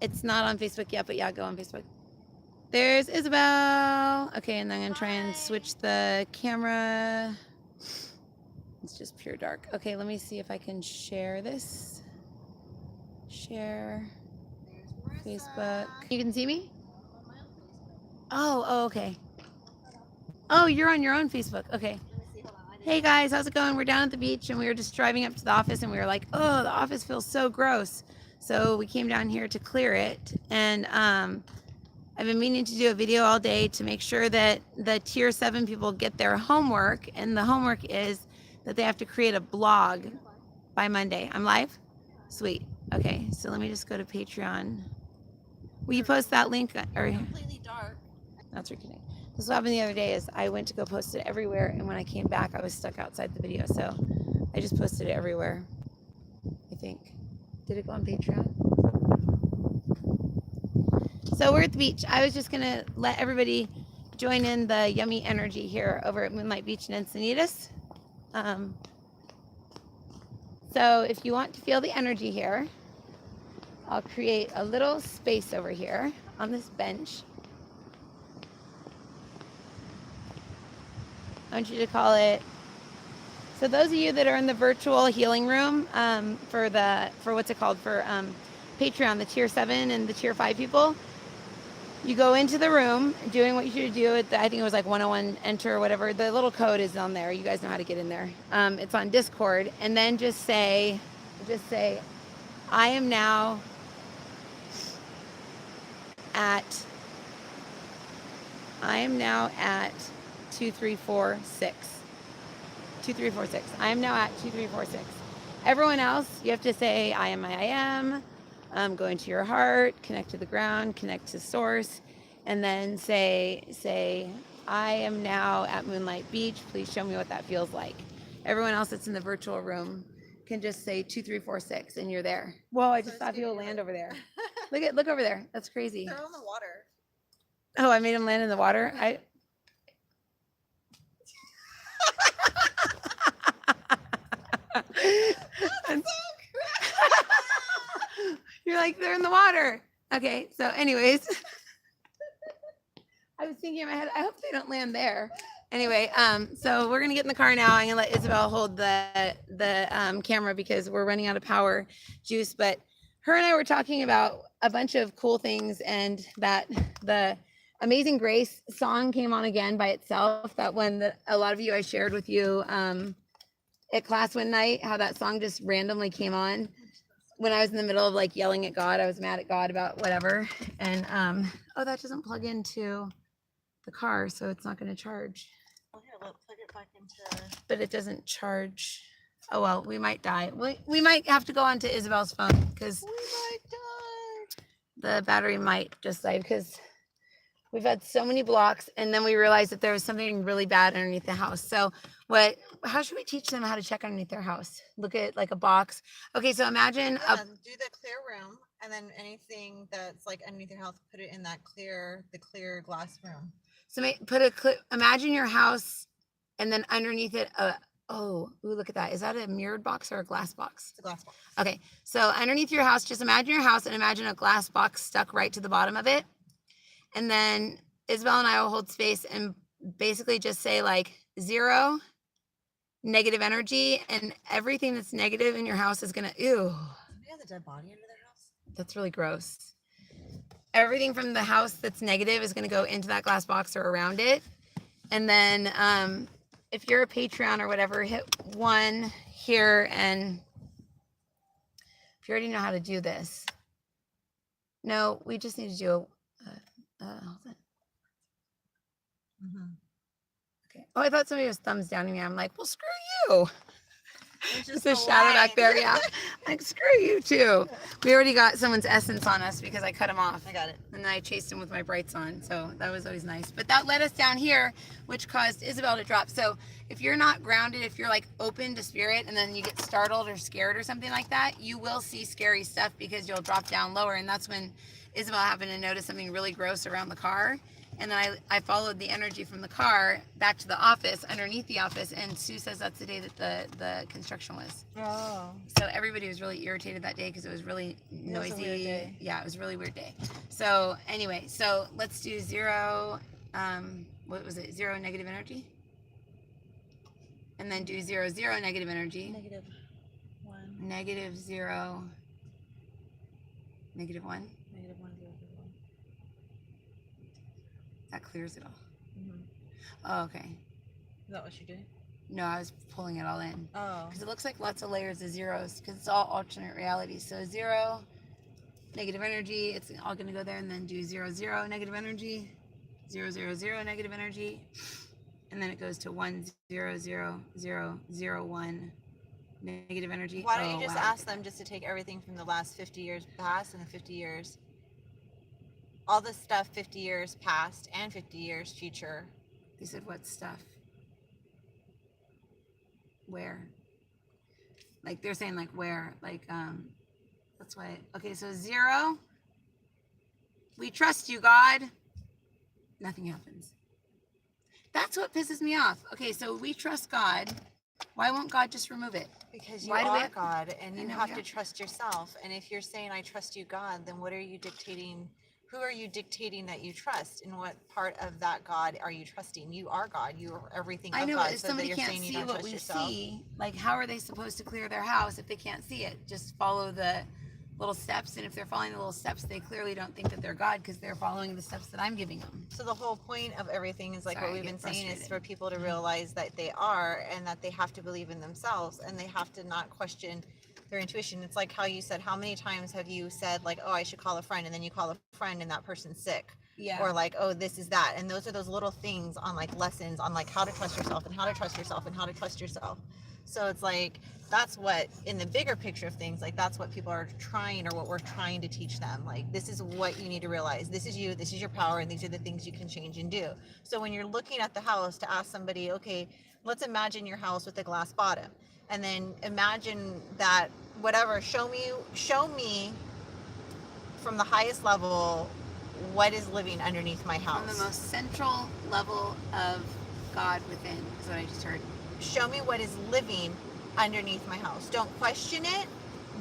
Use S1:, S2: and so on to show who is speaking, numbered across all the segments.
S1: It's not on Facebook yet, but yeah, go on Facebook. There's Isabel. Okay, and then I'm going to try and switch the camera. It's just pure dark. Okay, let me see if I can share this. Share Facebook. You can see me? Oh, okay. Oh, you're on your own Facebook. Okay. Hey guys, how's it going? We're down at the beach and we were just driving up to the office and we were like, oh, the office feels so gross. So we came down here to clear it. And I've been meaning to do a video all day to make sure that the tier 7 people get their homework. And the homework is that they have to create a blog by Monday. I'm live? Sweet. Okay, so let me just go to Patreon. Will you post that link? Or
S2: Completely dark.
S1: that's freaking. This what happened the other day is I went to go post it everywhere, and when I came back, I was stuck outside the video, so I just posted it everywhere. I think. Did it go on Patreon? So we're at the beach. I was just gonna let everybody join in the yummy energy here over at Moonlight Beach in Encinitas. So if you want to feel the energy here, I'll create a little space over here on this bench. I want you to call it. So those of you that are in the virtual healing room for what's it called for Patreon, the tier 7 and the tier 5 people, you go into the room doing what you should do. I think it was like 101 enter or whatever. The little code is on there. You guys know how to get in there. It's on Discord, and then just say, I am now at 2346. 2346. I am now at 2346. Everyone else, you have to say, I am I am. Go into your heart, connect to the ground, connect to source, and then say, I am now at Moonlight Beach. Please show me what that feels like. Everyone else that's in the virtual room can just say 2346 and you're there. Whoa, I just saw people land over there. Look over there. That's crazy.
S2: They're on the water.
S1: Oh, I made them land in the water. You're like, they're in the water. Okay, so anyways, I was thinking in my head, I hope they don't land there. Anyway, so we're gonna get in the car now. I'm gonna let Isabel hold the camera because we're running out of power juice. But her and I were talking about a bunch of cool things, and that the Amazing Grace song came on again by itself. That one that a lot of you I shared with you at class one night, how that song just randomly came on when I was in the middle of like yelling at God. I was mad at God about whatever. And oh, that doesn't plug into the car, so it's not going to charge.
S2: Well, here, look, plug it back into.
S1: But it doesn't charge. Oh well, we might die. We might have to go onto Isabel's phone because
S2: We might die.
S1: the battery might just die because we've had so many blocks, and then we realized that there was something really bad underneath the house. So how should we teach them how to check underneath their house? Look at like a box. Okay, so imagine
S2: do the clear room, and then anything that's like underneath your house, put it in that the clear glass room.
S1: So imagine your house, and then underneath it, look at that. Is that a mirrored box or a glass box?
S2: It's a glass box.
S1: Okay, so underneath your house, just imagine your house and imagine a glass box stuck right to the bottom of it. And then Isabel and I will hold space and basically just say like 0 negative energy, and everything that's negative in your house is gonna, ew.
S2: Somebody has a dead body under their house?
S1: That's really gross. Everything from the house that's negative is gonna go into that glass box or around it. And then if you're a Patreon or whatever, hit 1 here, and if you already know how to do this. No, we just need to do hold on.
S2: Mm-hmm.
S1: Okay. Oh, I thought somebody was thumbs downing me. I'm like, well, screw you.
S2: It's
S1: Just a shadow back there. Yeah. Like, screw you too. We already got someone's essence on us because I cut him off.
S2: I got it.
S1: And then I chased him with my brights on. So that was always nice. But that led us down here, which caused Isabel to drop. So if you're not grounded, if you're like open to spirit and then you get startled or scared or something like that, you will see scary stuff because you'll drop down lower. And that's when Isabel happened to notice something really gross around the car. And then I followed the energy from the car back to the office, underneath the office, and Sue says that's the day that the construction was.
S2: Oh.
S1: So everybody was really irritated that day because it was really noisy.
S2: It was a weird day.
S1: Yeah, it was a really weird day. So anyway, so let's do 0, what was it, 0 negative energy? And then do 0, 0 negative energy.
S2: -1.
S1: Negative 0, negative 1.
S2: -1, 0, 1.
S1: That clears it all.
S2: Mm-hmm.
S1: Oh, okay.
S2: Is that what you're doing?
S1: No, I was pulling it all in.
S2: Oh.
S1: Because it looks like lots of layers of zeros because it's all alternate realities. So 0, negative energy, it's all going to go there, and then do 0, 0, negative energy, 0, 0, 0, negative energy, and then it goes to 1, 0, 0, 0, 0, 1, negative energy.
S2: Why don't you just ask them just to take everything from the last 50 years past and the 50 years, all the stuff 50 years past and 50 years future.
S1: They said what stuff? Where? Like they're saying like where? Like that's why. Okay, so 0. We trust you, God. Nothing happens. That's what pisses me off. Okay, so we trust God. Why won't God just remove it?
S2: Because you
S1: Why do
S2: are
S1: we-
S2: God, and
S1: I
S2: you
S1: know,
S2: have
S1: yeah.
S2: to trust yourself. And if you're saying I trust you, God, then what are you dictating? Who are you dictating that you trust? In what part of that God are you trusting? You are God. You are everything
S1: I
S2: of
S1: know,
S2: God.
S1: but if
S2: so that
S1: somebody
S2: you're
S1: can't
S2: saying you
S1: see
S2: don't
S1: what
S2: trust
S1: we
S2: yourself.
S1: see, like how are they supposed to clear their house if they can't see it? Just follow the little steps, and if they're following the little steps, they clearly don't think that they're God because they're following the steps that I'm giving them.
S2: So the whole point of everything is like
S1: Sorry,
S2: what
S1: I
S2: we've been
S1: get
S2: saying is
S1: frustrated.
S2: for people to realize that they are, and that they have to believe in themselves, and they have to not question their intuition. It's like how you said, how many times have you said like, oh, I should call a friend, and then you call a friend and that person's sick.
S1: Yeah.
S2: Or like, oh, this is that. And those are those little things on like lessons on like how to trust yourself and how to trust yourself and how to trust yourself. So it's like, that's what in the bigger picture of things, like that's what people are trying, or what we're trying to teach them. Like, this is what you need to realize. This is you, this is your power, and these are the things you can change and do. So when you're looking at the house, to ask somebody, okay, let's imagine your house with a glass bottom. And then imagine that whatever, show me from the highest level what is living underneath my house.
S1: From the most central level of God within is what I just heard.
S2: Show me what is living underneath my house. Don't question it.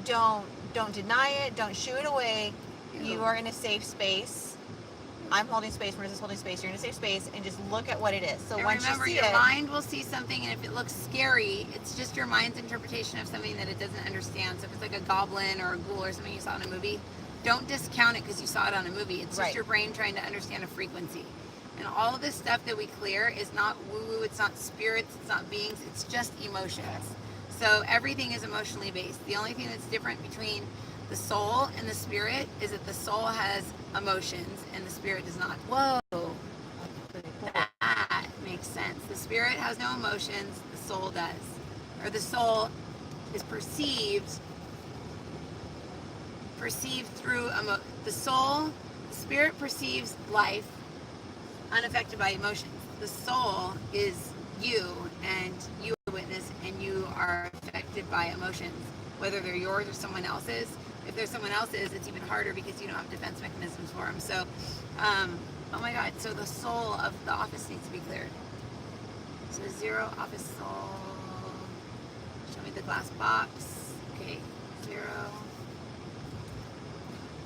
S2: Don't deny it. Don't shoo it away.
S1: Ew.
S2: You are in a safe space. I'm holding space. Marissa's holding space. You're in a safe space, and just look at what it is. So
S1: And
S2: once
S1: remember,
S2: you see
S1: your
S2: it,
S1: mind will see something, and if it looks scary, it's just your mind's interpretation of something that it doesn't understand. So if it's like a goblin or a ghoul or something you saw in a movie, don't discount it because you saw it on a movie. It's just
S2: Right.
S1: your brain trying to understand a frequency. And all of this stuff that we clear is not woo-woo, it's not spirits, it's not beings, it's just emotions. So everything is emotionally based. The only thing that's different between the soul and the spirit is that the soul has emotions and the spirit does not. Whoa, that makes sense. The spirit has no emotions, the soul does. Or the soul is perceived through the soul, the spirit perceives life unaffected by emotions. The soul is you, and you are a witness, and you are affected by emotions, whether they're yours or someone else's. If they're someone else's, it's even harder because you don't have defense mechanisms for them. So, oh my God, so the soul of the office needs to be cleared. So 0 office soul. Show me the glass box. Okay, 0.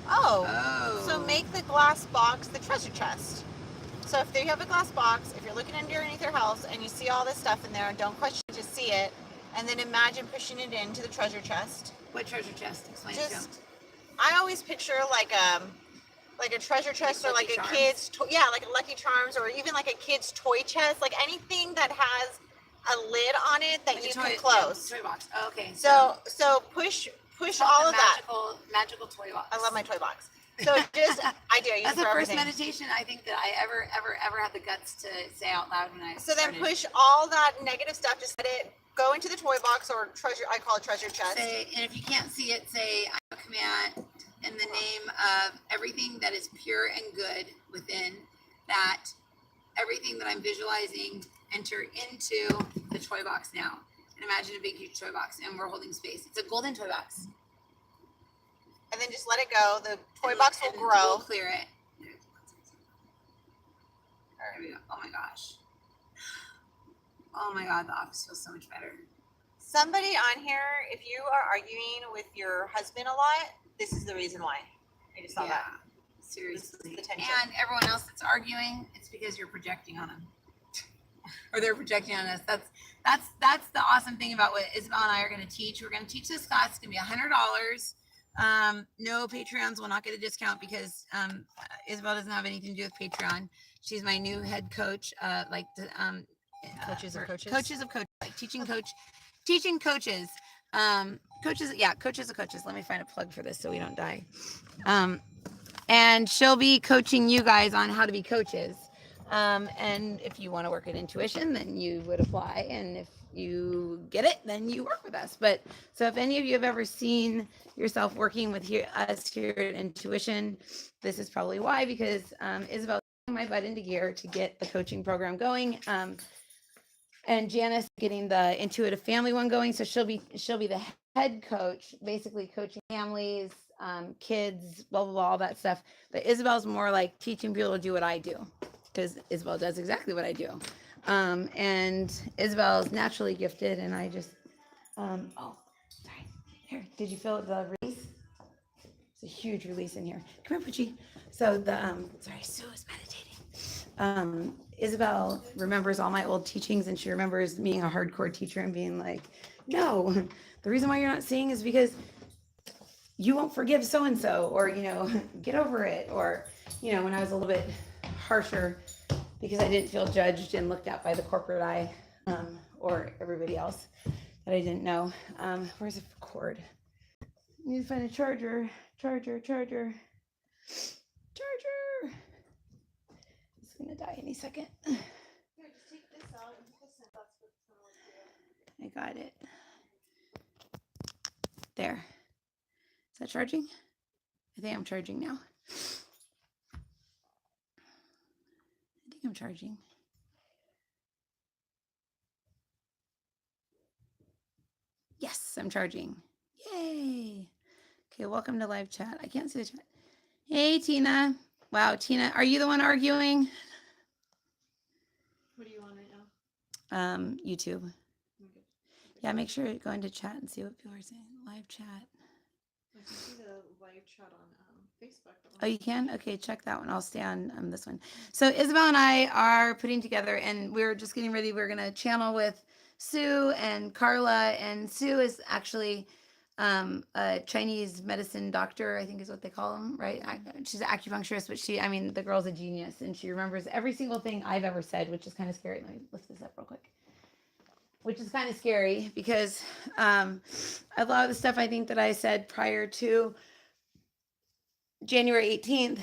S2: oh, so make the glass box the treasure chest. So if you have a glass box, if you're looking underneath your house and you see all this stuff in there, don't question it, just see it, and then imagine pushing it into the treasure chest.
S1: What treasure chest? Explain it to them.
S2: Just, I always picture like a treasure chest,
S1: Like
S2: or like
S1: Lucky
S2: a
S1: Charms?
S2: kid's like a Lucky Charms, or even like a kid's toy chest, like anything that has a lid on it that
S1: Like a
S2: you
S1: toy-
S2: can close.
S1: Toy box. Oh, okay.
S2: So push all of that.
S1: Magical toy box.
S2: I love my toy box. So just I do. I use
S1: That's
S2: it
S1: the
S2: for
S1: first
S2: everything.
S1: meditation I think that I ever had the guts to say out loud when I
S2: So then
S1: started.
S2: push all that negative stuff. Just let it go into the toy box, or treasure. I call it treasure chest.
S1: Say, and if you can't see it, say I command in the name of everything that is pure and good within, that everything that I'm visualizing enter into the toy box now. And imagine a big huge toy box, and we're holding space. It's a golden toy box.
S2: And then just let it go. The toy
S1: And
S2: box will
S1: and
S2: grow.
S1: We'll clear it. There we go. Oh my gosh. Oh my God, the office feels so much better.
S2: Somebody on here, if you are arguing with your husband a lot, this is the reason why. I just saw that.
S1: Seriously.
S2: The tension.
S1: And everyone else that's arguing, it's because you're projecting on them. Or they're projecting on us. That's the awesome thing about what Isabel and I are going to teach. We're going to teach this class. It's going to be $100. No Patreons will not get a discount because Isabel doesn't have anything to do with Patreon. She's my new head coach,
S2: Coaches of coaches.
S1: Coaches of coaches, like teaching coaches. Coaches of coaches. Let me find a plug for this so we don't die. And she'll be coaching you guys on how to be coaches. And if you want to work at Intuition, then you would apply. And if you get it, then you work with us. But so if any of you have ever seen yourself working with us here at Intuition, this is probably why, because Isabel put my butt into gear to get the coaching program going. And Janice getting the intuitive family one going. So she'll be the head coach, basically coaching families, kids, blah, blah, blah, all that stuff. But Isabel's more like teaching people to do what I do, because Isabel does exactly what I do. And Isabel is naturally gifted, and I just, oh, sorry. Here, did you feel the release? It's a huge release in here. Come here, Poochie. So sorry, Sue is meditating. Isabel remembers all my old teachings, and she remembers being a hardcore teacher and being like, no, the reason why you're not seeing is because you won't forgive so-and-so, or, get over it. Or, when I was a little bit harsher because I didn't feel judged and looked at by the corporate eye, or everybody else that I didn't know. Where's the cord? I need to find a charger. It's gonna die any second.
S2: Here, just take this out and listen. That's what's gonna work for you.
S1: I got it. There. Is that charging? I think I'm charging now. I think I'm charging. Yes, I'm charging. Yay. Okay, welcome to live chat. I can't see the chat. Hey, Tina. Wow, Tina, are you the one arguing?
S2: What do you want right now?
S1: YouTube.
S2: Okay.
S1: Yeah, make sure to go into chat and see what people are saying. Live chat.
S2: I can see the live chat on Facebook.
S1: Oh, you can? Okay, check that one. I'll stay on this one. So Isabel and I are putting together, and we're just getting ready. We're going to channel with Sue and Carla. And Sue is actually a Chinese medicine doctor, I think is what they call them, right? She's an acupuncturist, but the girl's a genius, and she remembers every single thing I've ever said, which is kind of scary. Let me lift this up real quick. Which is kind of scary because a lot of the stuff I think that I said prior to January 18th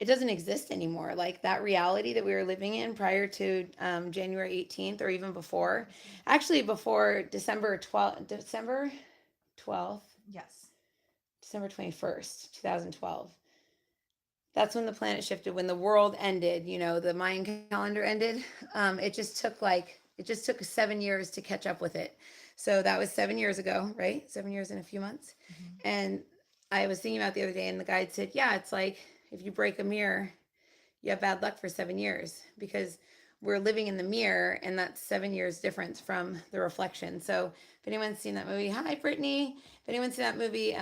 S1: it doesn't exist anymore. Like that reality that we were living in prior to January 18th, or even before, actually before December 12th,
S2: Yes.
S1: December 21st, 2012. That's when the planet shifted, when the world ended, the Mayan calendar ended. It just took 7 years to catch up with it. So that was 7 years ago, right? 7 years and a few months. Mm-hmm. And I was thinking about it the other day, and the guide said, yeah, it's like if you break a mirror, you have bad luck for 7 years, because we're living in the mirror, and that's 7 years difference from the reflection. So if anyone's seen that movie, hi, Brittany. If anyone's seen that movie,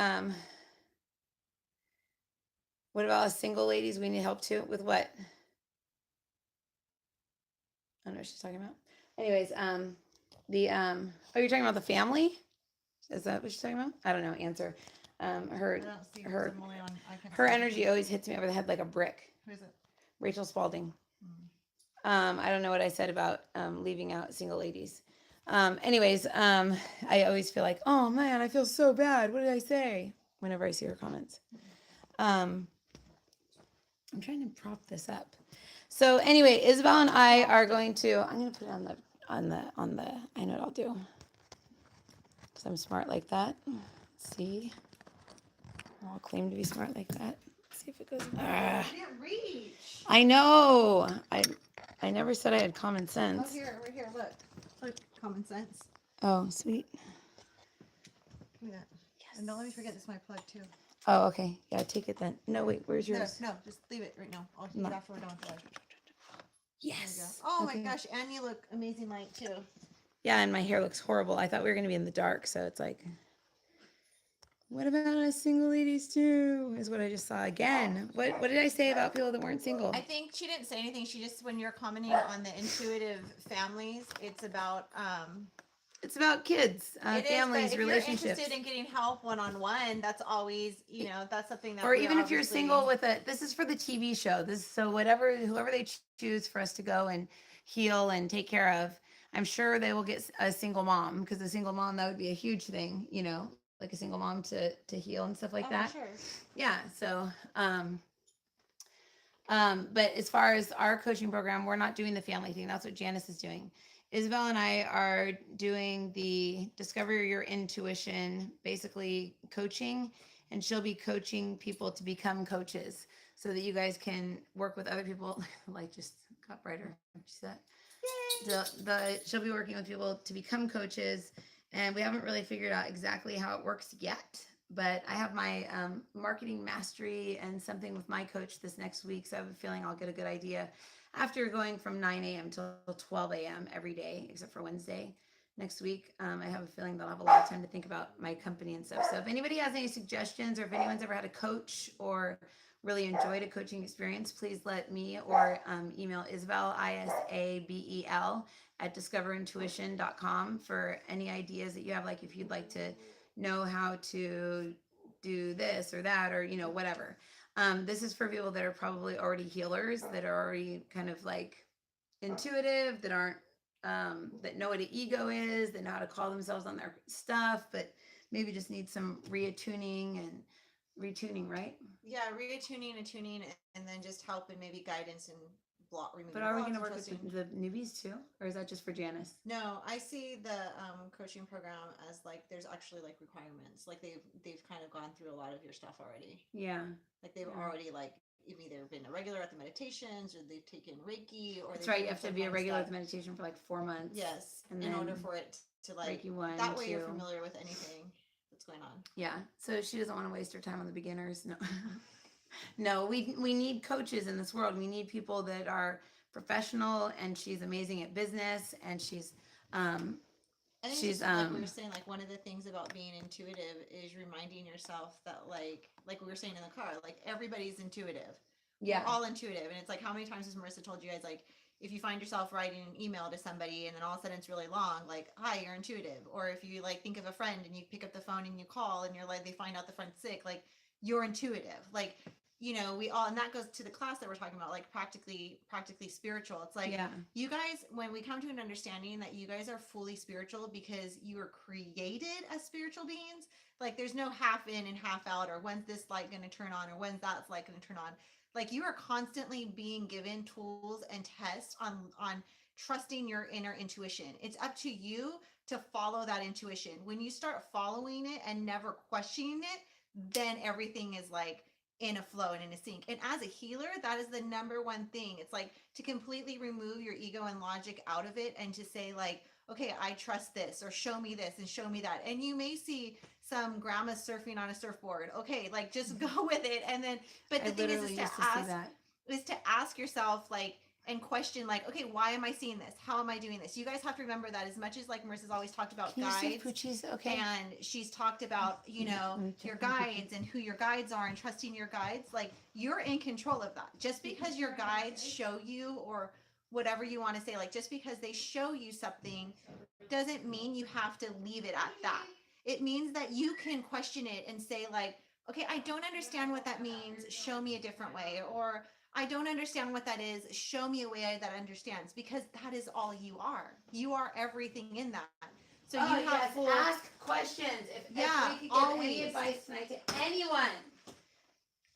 S1: what about us single ladies? We need help too with what? I don't know what she's talking about. Anyways, you're talking about the family? Is that what she's talking about? I don't know. Answer. Her energy always hits me over the head like a brick.
S2: Who is it?
S1: Rachel Spalding. I don't know what I said about leaving out single ladies. I always feel like, oh man, I feel so bad. What did I say? Whenever I see her comments. I'm trying to prop this up. So anyway, Isabel and I are going to, I'm going to put it on the, I know what I'll do. Because I'm smart like that. Let's see. I'll claim to be smart like that. Let's see if it goes.
S2: I can't reach.
S1: I know. I never said I had common sense.
S2: Oh, here, right here, look. Look, common sense.
S1: Oh, sweet.
S2: Look at that.
S1: Yes.
S2: And don't let me forget this is my plug too.
S1: Oh, okay. Yeah, take it then. No, wait, where's
S2: No,
S1: yours?
S2: no, just leave it right now. I'll heat
S1: No.
S2: it after we're done with the live. There we go.
S1: Yes.
S2: Oh
S1: Okay.
S2: my gosh, and you look amazing light too.
S1: Yeah, and my hair looks horrible. I thought we were gonna be in the dark, so it's like, what about us single ladies too? Is what I just saw again. What did I say about people that weren't single?
S2: I think she didn't say anything. She just, when you're commenting on the intuitive families, it's about
S1: It's about kids,
S2: it is,
S1: families,
S2: but if
S1: relationships.
S2: you're interested in getting help one-on-one, that's always, that's something that
S1: Or
S2: we
S1: even if you're
S2: obviously-
S1: single with this is for the TV show. This so whoever they choose for us to go and heal and take care of, I'm sure they will get a single mom, because a single mom, that would be a huge thing, like a single mom to heal and stuff like
S2: Oh,
S1: that.
S2: sure.
S1: Yeah. So but as far as our coaching program, we're not doing the family thing. That's what Janice is doing. Isabel and I are doing the Discover Your Intuition, basically coaching, and she'll be coaching people to become coaches so that you guys can work with other people. Like just got brighter. See that? She'll be working with people to become coaches, and we haven't really figured out exactly how it works yet. But I have my marketing mastery and something with my coach this next week, so I have a feeling I'll get a good idea after going from 9 a.m. till 12 a.m. every day, except for Wednesday next week. I have a feeling that I'll have a lot of time to think about my company and stuff. So if anybody has any suggestions, or if anyone's ever had a coach or really enjoyed a coaching experience, please let me or email Isabel, Isabel, at discoverintuition.com for any ideas that you have, like if you'd like to know how to do this or that, or whatever. This is for people that are probably already healers, that are already kind of like intuitive, that aren't that know what an ego is, that know how to call themselves on their stuff, but maybe just need some reattuning and retuning, right?
S2: Yeah, reattuning and tuning, and then just help and maybe guidance and block removing.
S1: But are we
S2: blocks
S1: going to
S2: and
S1: work with
S2: trusting.
S1: the newbies too, or is that just for Janice?
S2: No, I see the coaching program as like there's actually like requirements. Like they've kind of gone through a lot of your stuff already.
S1: Yeah.
S2: Like they've
S1: Yeah.
S2: already like you've either been a regular at the meditations, or they've taken Reiki, or
S1: That's
S2: they've
S1: right. You
S2: taken
S1: have to
S2: some
S1: be a
S2: kind of
S1: regular
S2: stuff.
S1: with meditation for like 4 months.
S2: Yes,
S1: And
S2: in order
S1: then
S2: for it to like
S1: Reiki 1,
S2: that way you're
S1: 2.
S2: familiar with anything that's going on.
S1: Yeah. So she doesn't want to waste her time on the beginners. No. No, we need coaches in this world. We need people that are professional, and she's amazing at business, and she's
S2: I think
S1: she's
S2: just, like we were saying, like one of the things about being intuitive is reminding yourself that like we were saying in the car, like everybody's intuitive.
S1: yeah.
S2: We're all intuitive. And it's like, how many times has Marissa told you guys, like, if you find yourself writing an email to somebody and then all of a sudden it's really long, like, hi, you're intuitive. Or if you like think of a friend and you pick up the phone and you call and you're like, they find out the friend's sick, like you're intuitive. Like, we all, and that goes to the class that we're talking about, like practically spiritual. It's like,
S1: Yeah.
S2: you guys, when we come to an understanding that you guys are fully spiritual because you were created as spiritual beings, like there's no half in and half out, or when's this light going to turn on, or when's that light going to turn on. Like you are constantly being given tools and tests on trusting your inner intuition. It's up to you to follow that intuition. When you start following it and never questioning it, then everything is like in a flow and in a sync. And as a healer, that is the number one thing. It's like to completely remove your ego and logic out of it, and to say like, okay, I trust this, or show me this and show me that. And you may see some grandma surfing on a surfboard. Okay, like just go with it. And then, but the thing is to ask yourself, like, and question, like, okay, why am I seeing this? How am I doing this? You guys have to remember that as much as like Marissa's always talked about guides,
S1: okay.
S2: and she's talked about, your guides and who your guides are and trusting your guides, like you're in control of that. Just because your guides show you, or whatever you want to say, like just because they show you something doesn't mean you have to leave it at that. It means that you can question it and say like, okay, I don't understand what that means. Show me a different way. Or I don't understand what that is. Show me a way that understands, because that is all you are. You are everything in that. So you have full
S1: ask questions. If we could give any advice tonight to anyone,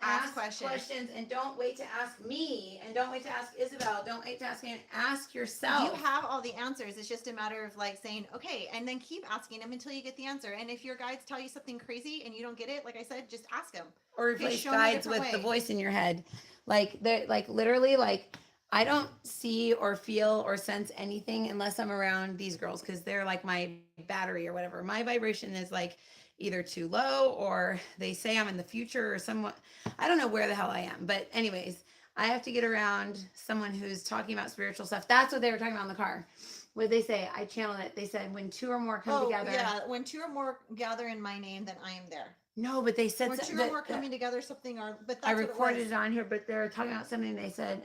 S1: ask questions, and don't wait to ask me, and don't wait to ask Isabel. Don't wait to ask anyone. Ask yourself.
S2: You have all the answers. It's just a matter of like saying, okay, and then keep asking them until you get the answer. And if your guides tell you something crazy and you don't get it, like I said, just ask them.
S1: Or replace guides with the voice in your head. Like they're like literally like, I don't see or feel or sense anything unless I'm around these girls, because they're like my battery or whatever. My vibration is like either too low or they say I'm in the future or somewhat. I don't know where the hell I am. But anyways, I have to get around someone who's talking about spiritual stuff. That's what they were talking about in the car. What did they say? I channeled it. They said when two or more come
S2: Oh,
S1: together.
S2: yeah. When two or more gather in my name, then I am there.
S1: No, but they said
S2: When two or more coming together, something are. But that's
S1: I
S2: what
S1: recorded
S2: it was.
S1: it on here, but they're talking about something. They said,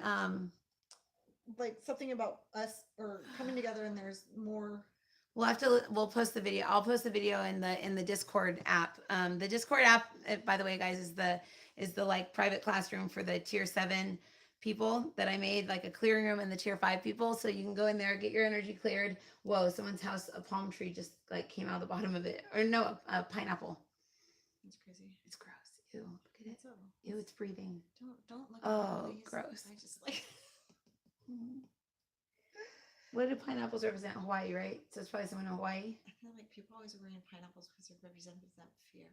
S2: Like something about us or coming together, and there's more.
S1: we'll post the video. I'll post the video in the Discord app. The Discord app, by the way, guys, is the like private classroom for the tier 7 people that I made, like a clearing room, and the tier 5 people. So you can go in there, get your energy cleared. Whoa, someone's house, a palm tree just like came out of the bottom of it. Or no, a pineapple.
S2: It's crazy.
S1: It's gross. Ew, look at it.
S2: So,
S1: Ew, it's breathing.
S2: don't look.
S1: Oh,
S2: at these.
S1: gross.
S2: I just like.
S1: What do pineapples represent? Hawaii, right? So it's probably someone in Hawaii.
S2: I feel like people always worry in pineapples because it represents fear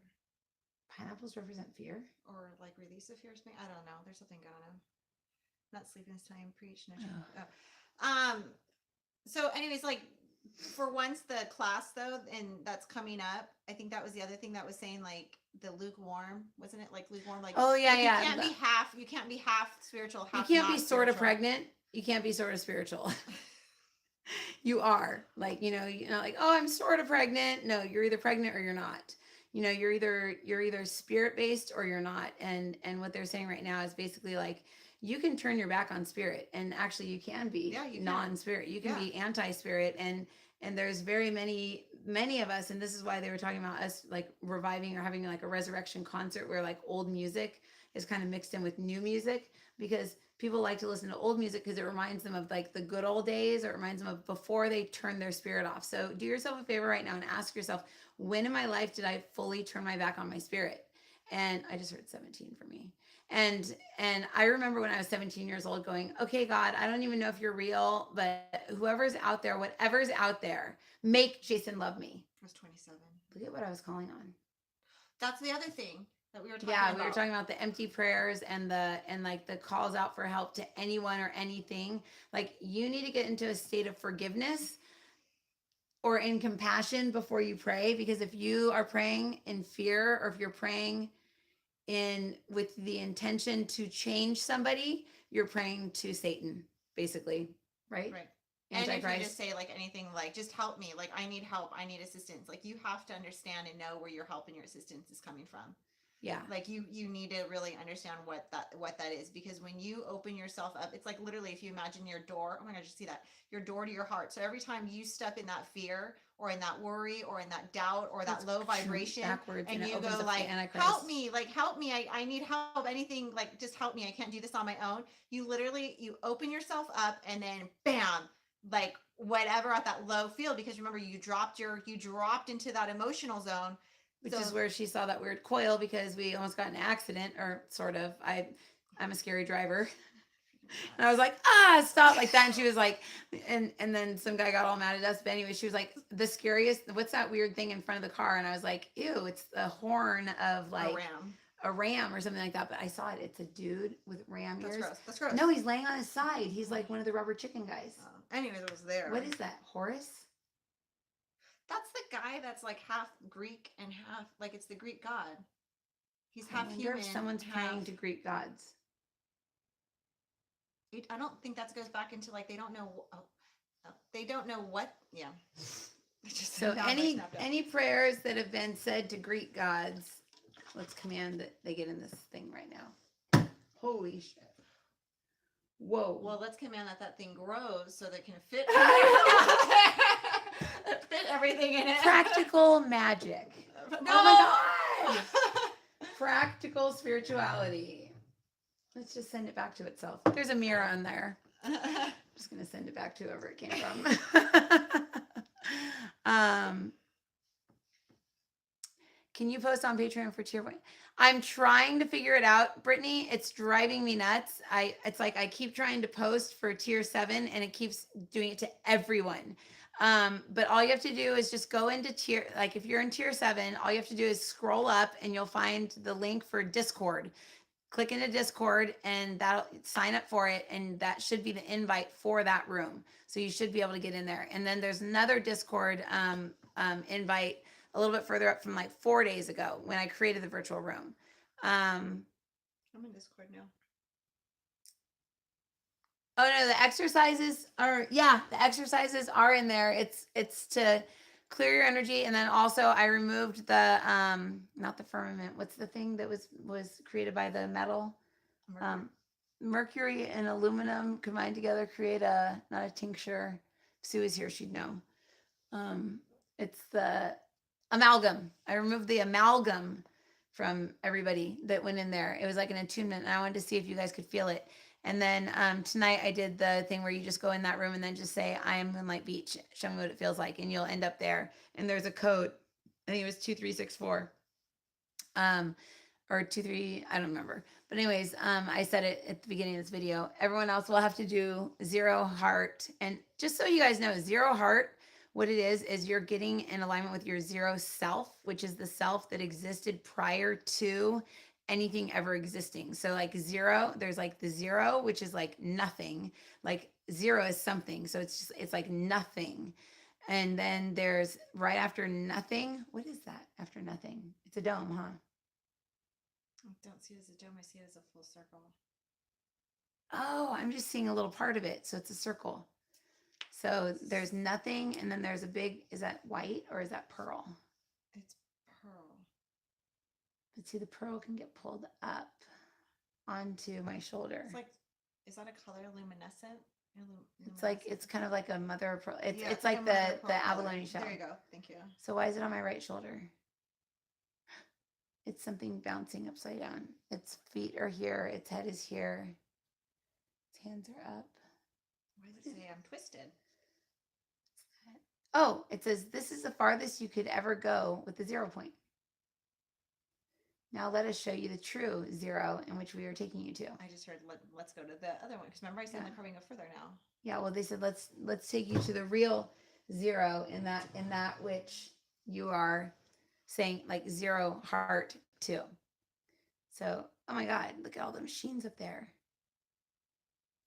S1: Pineapples represent fear.
S2: or like release of fear. Or something. I don't know. There's something going on. Not sleeping this time. Preach. No. So, anyways, like for once the class though, and that's coming up. I think that was the other thing that was saying like the lukewarm, wasn't it? Like lukewarm, like
S1: Oh yeah,
S2: like,
S1: yeah.
S2: You can't be half spiritual. Half
S1: You can't
S2: not
S1: be sort of
S2: spiritual.
S1: pregnant. You can't be sort of spiritual. You are like, like, oh, I'm sort of pregnant. No, you're either pregnant or you're not. You're either spirit based or you're not. And what they're saying right now is basically like you can turn your back on spirit, and actually you can be non-spirit. You can be anti-spirit, and there's very many of us, and this is why they were talking about us like reviving or having like a resurrection concert where like old music is kind of mixed in with new music, because people like to listen to old music because it reminds them of like the good old days, or it reminds them of before they turned their spirit off. So do yourself a favor right now and ask yourself, when in my life did I fully turn my back on my spirit? And I just heard 17 for me. And I remember when I was 17 years old going, okay, God, I don't even know if you're real, but whoever's out there, whatever's out there, make Jason love me.
S2: I was 27.
S1: Look at what I was calling on.
S2: That's the other thing that we were talking about.
S1: We were talking about the empty prayers and like the calls out for help to anyone or anything. Like you need to get into a state of forgiveness or in compassion before you pray, because if you are praying in fear, or if you're praying with the intention to change somebody, you're praying to Satan, basically, right?
S2: Right.
S1: Antichrist.
S2: And if you just say like anything like, just help me, like I need help, I need assistance, like you have to understand and know where your help and your assistance is coming from.
S1: Yeah.
S2: Like you need to really understand what that is, because when you open yourself up, it's like literally if you imagine your door, oh my God, you see that? Your door to your heart. So every time you step in that fear or in that worry or in that doubt or that low vibration, and you go like, help me, I need help, anything, like just help me, I can't do this on my own. You literally, you open yourself up and then bam, like whatever at that low field, because remember you dropped into that emotional zone.
S1: Which is where she saw that weird coil, because we almost got in an accident, or sort of. I'm a scary driver. And I was like, stop, like that. And she was like, and then some guy got all mad at us. But anyway, she was like, the scariest, what's that weird thing in front of the car? And I was like, ew, it's the horn of like a ram or something like that. But I saw it. It's a dude with ram ears.
S2: That's gross.
S1: No, he's laying on his side. He's like one of the rubber chicken guys.
S2: Anyways, it was there.
S1: What is that? Horus?
S2: That's the guy that's like half Greek and half, like it's the Greek god. He's half
S1: I wonder
S2: human.
S1: if someone's praying to Greek gods.
S2: I don't think that goes back into like they don't know what. Yeah.
S1: So any prayers that have been said to Greek gods, let's command that they get in this thing right now. Holy shit. Whoa.
S2: Well, let's command that thing grows so that it can fit fit everything in it.
S1: Practical magic.
S2: No!
S1: Oh my God. Practical spirituality. Let's just send it back to itself. There's a mirror on there. I'm just going to send it back to whoever it came from. Can you post on Patreon for tier 1? I'm trying to figure it out, Brittany. It's driving me nuts. It's like I keep trying to post for tier 7 and it keeps doing it to everyone. But all you have to do is just go into tier, like if you're in tier 7, all you have to do is scroll up and you'll find the link for Discord. Click into Discord and that'll sign up for it. And that should be the invite for that room. So you should be able to get in there. And then there's another Discord invite a little bit further up from like 4 days ago when I created the virtual room.
S2: I'm in Discord now.
S1: Oh no, the exercises are, yeah, the exercises are in there. It's to clear your energy, and then also I removed the not the firmament. What's the thing that was created by the metal?
S2: Mercury.
S1: Mercury and aluminum combined together create a, not a tincture. If Sue is here, she'd know. It's the amalgam. I removed the amalgam from everybody that went in there. It was like an attunement, and I wanted to see if you guys could feel it. And then tonight I did the thing where you just go in that room and then just say, I am Moonlight Beach. Show me what it feels like. And you'll end up there. And there's a code. I think it was 2364. Or 23, I don't remember. But anyways, I said it at the beginning of this video. Everyone else will have to do zero heart. And just so you guys know, zero heart, what it is you're getting in alignment with your zero self, which is the self that existed prior to anything ever existing. So like zero, there's like the zero, which is like nothing. Like zero is something. So it's just, it's like nothing. And then there's right after nothing. What is that after nothing? It's a dome, huh?
S2: I don't see it as a dome. I see it as a full circle.
S1: Oh, I'm just seeing a little part of it. So it's a circle. So there's nothing, and then there's a big, is that white or is that pearl?
S2: It's pearl.
S1: But see, the pearl can get pulled up onto my shoulder.
S2: It's like, is that a color luminescent?
S1: It's like, it's kind of like a mother of pearl. It's,
S2: Yeah,
S1: it's
S2: a
S1: like
S2: mother of
S1: the
S2: pearl color.
S1: abalone shell.
S2: There you go. Thank you.
S1: So why is it on my right shoulder? It's something bouncing upside down. Its feet are here. Its head is here. Its hands are up.
S2: Why does it say I'm twisted?
S1: Oh, it says, this is the farthest you could ever go with the 0 point. Now let us show you the true zero in which we are taking you to.
S2: I just heard let's go to the other one because remember I said
S1: Yeah.
S2: the carving go further now.
S1: Yeah, well, they said let's take you to the real zero in that which you are saying like zero heart to. So, oh my God, look at all the machines up there.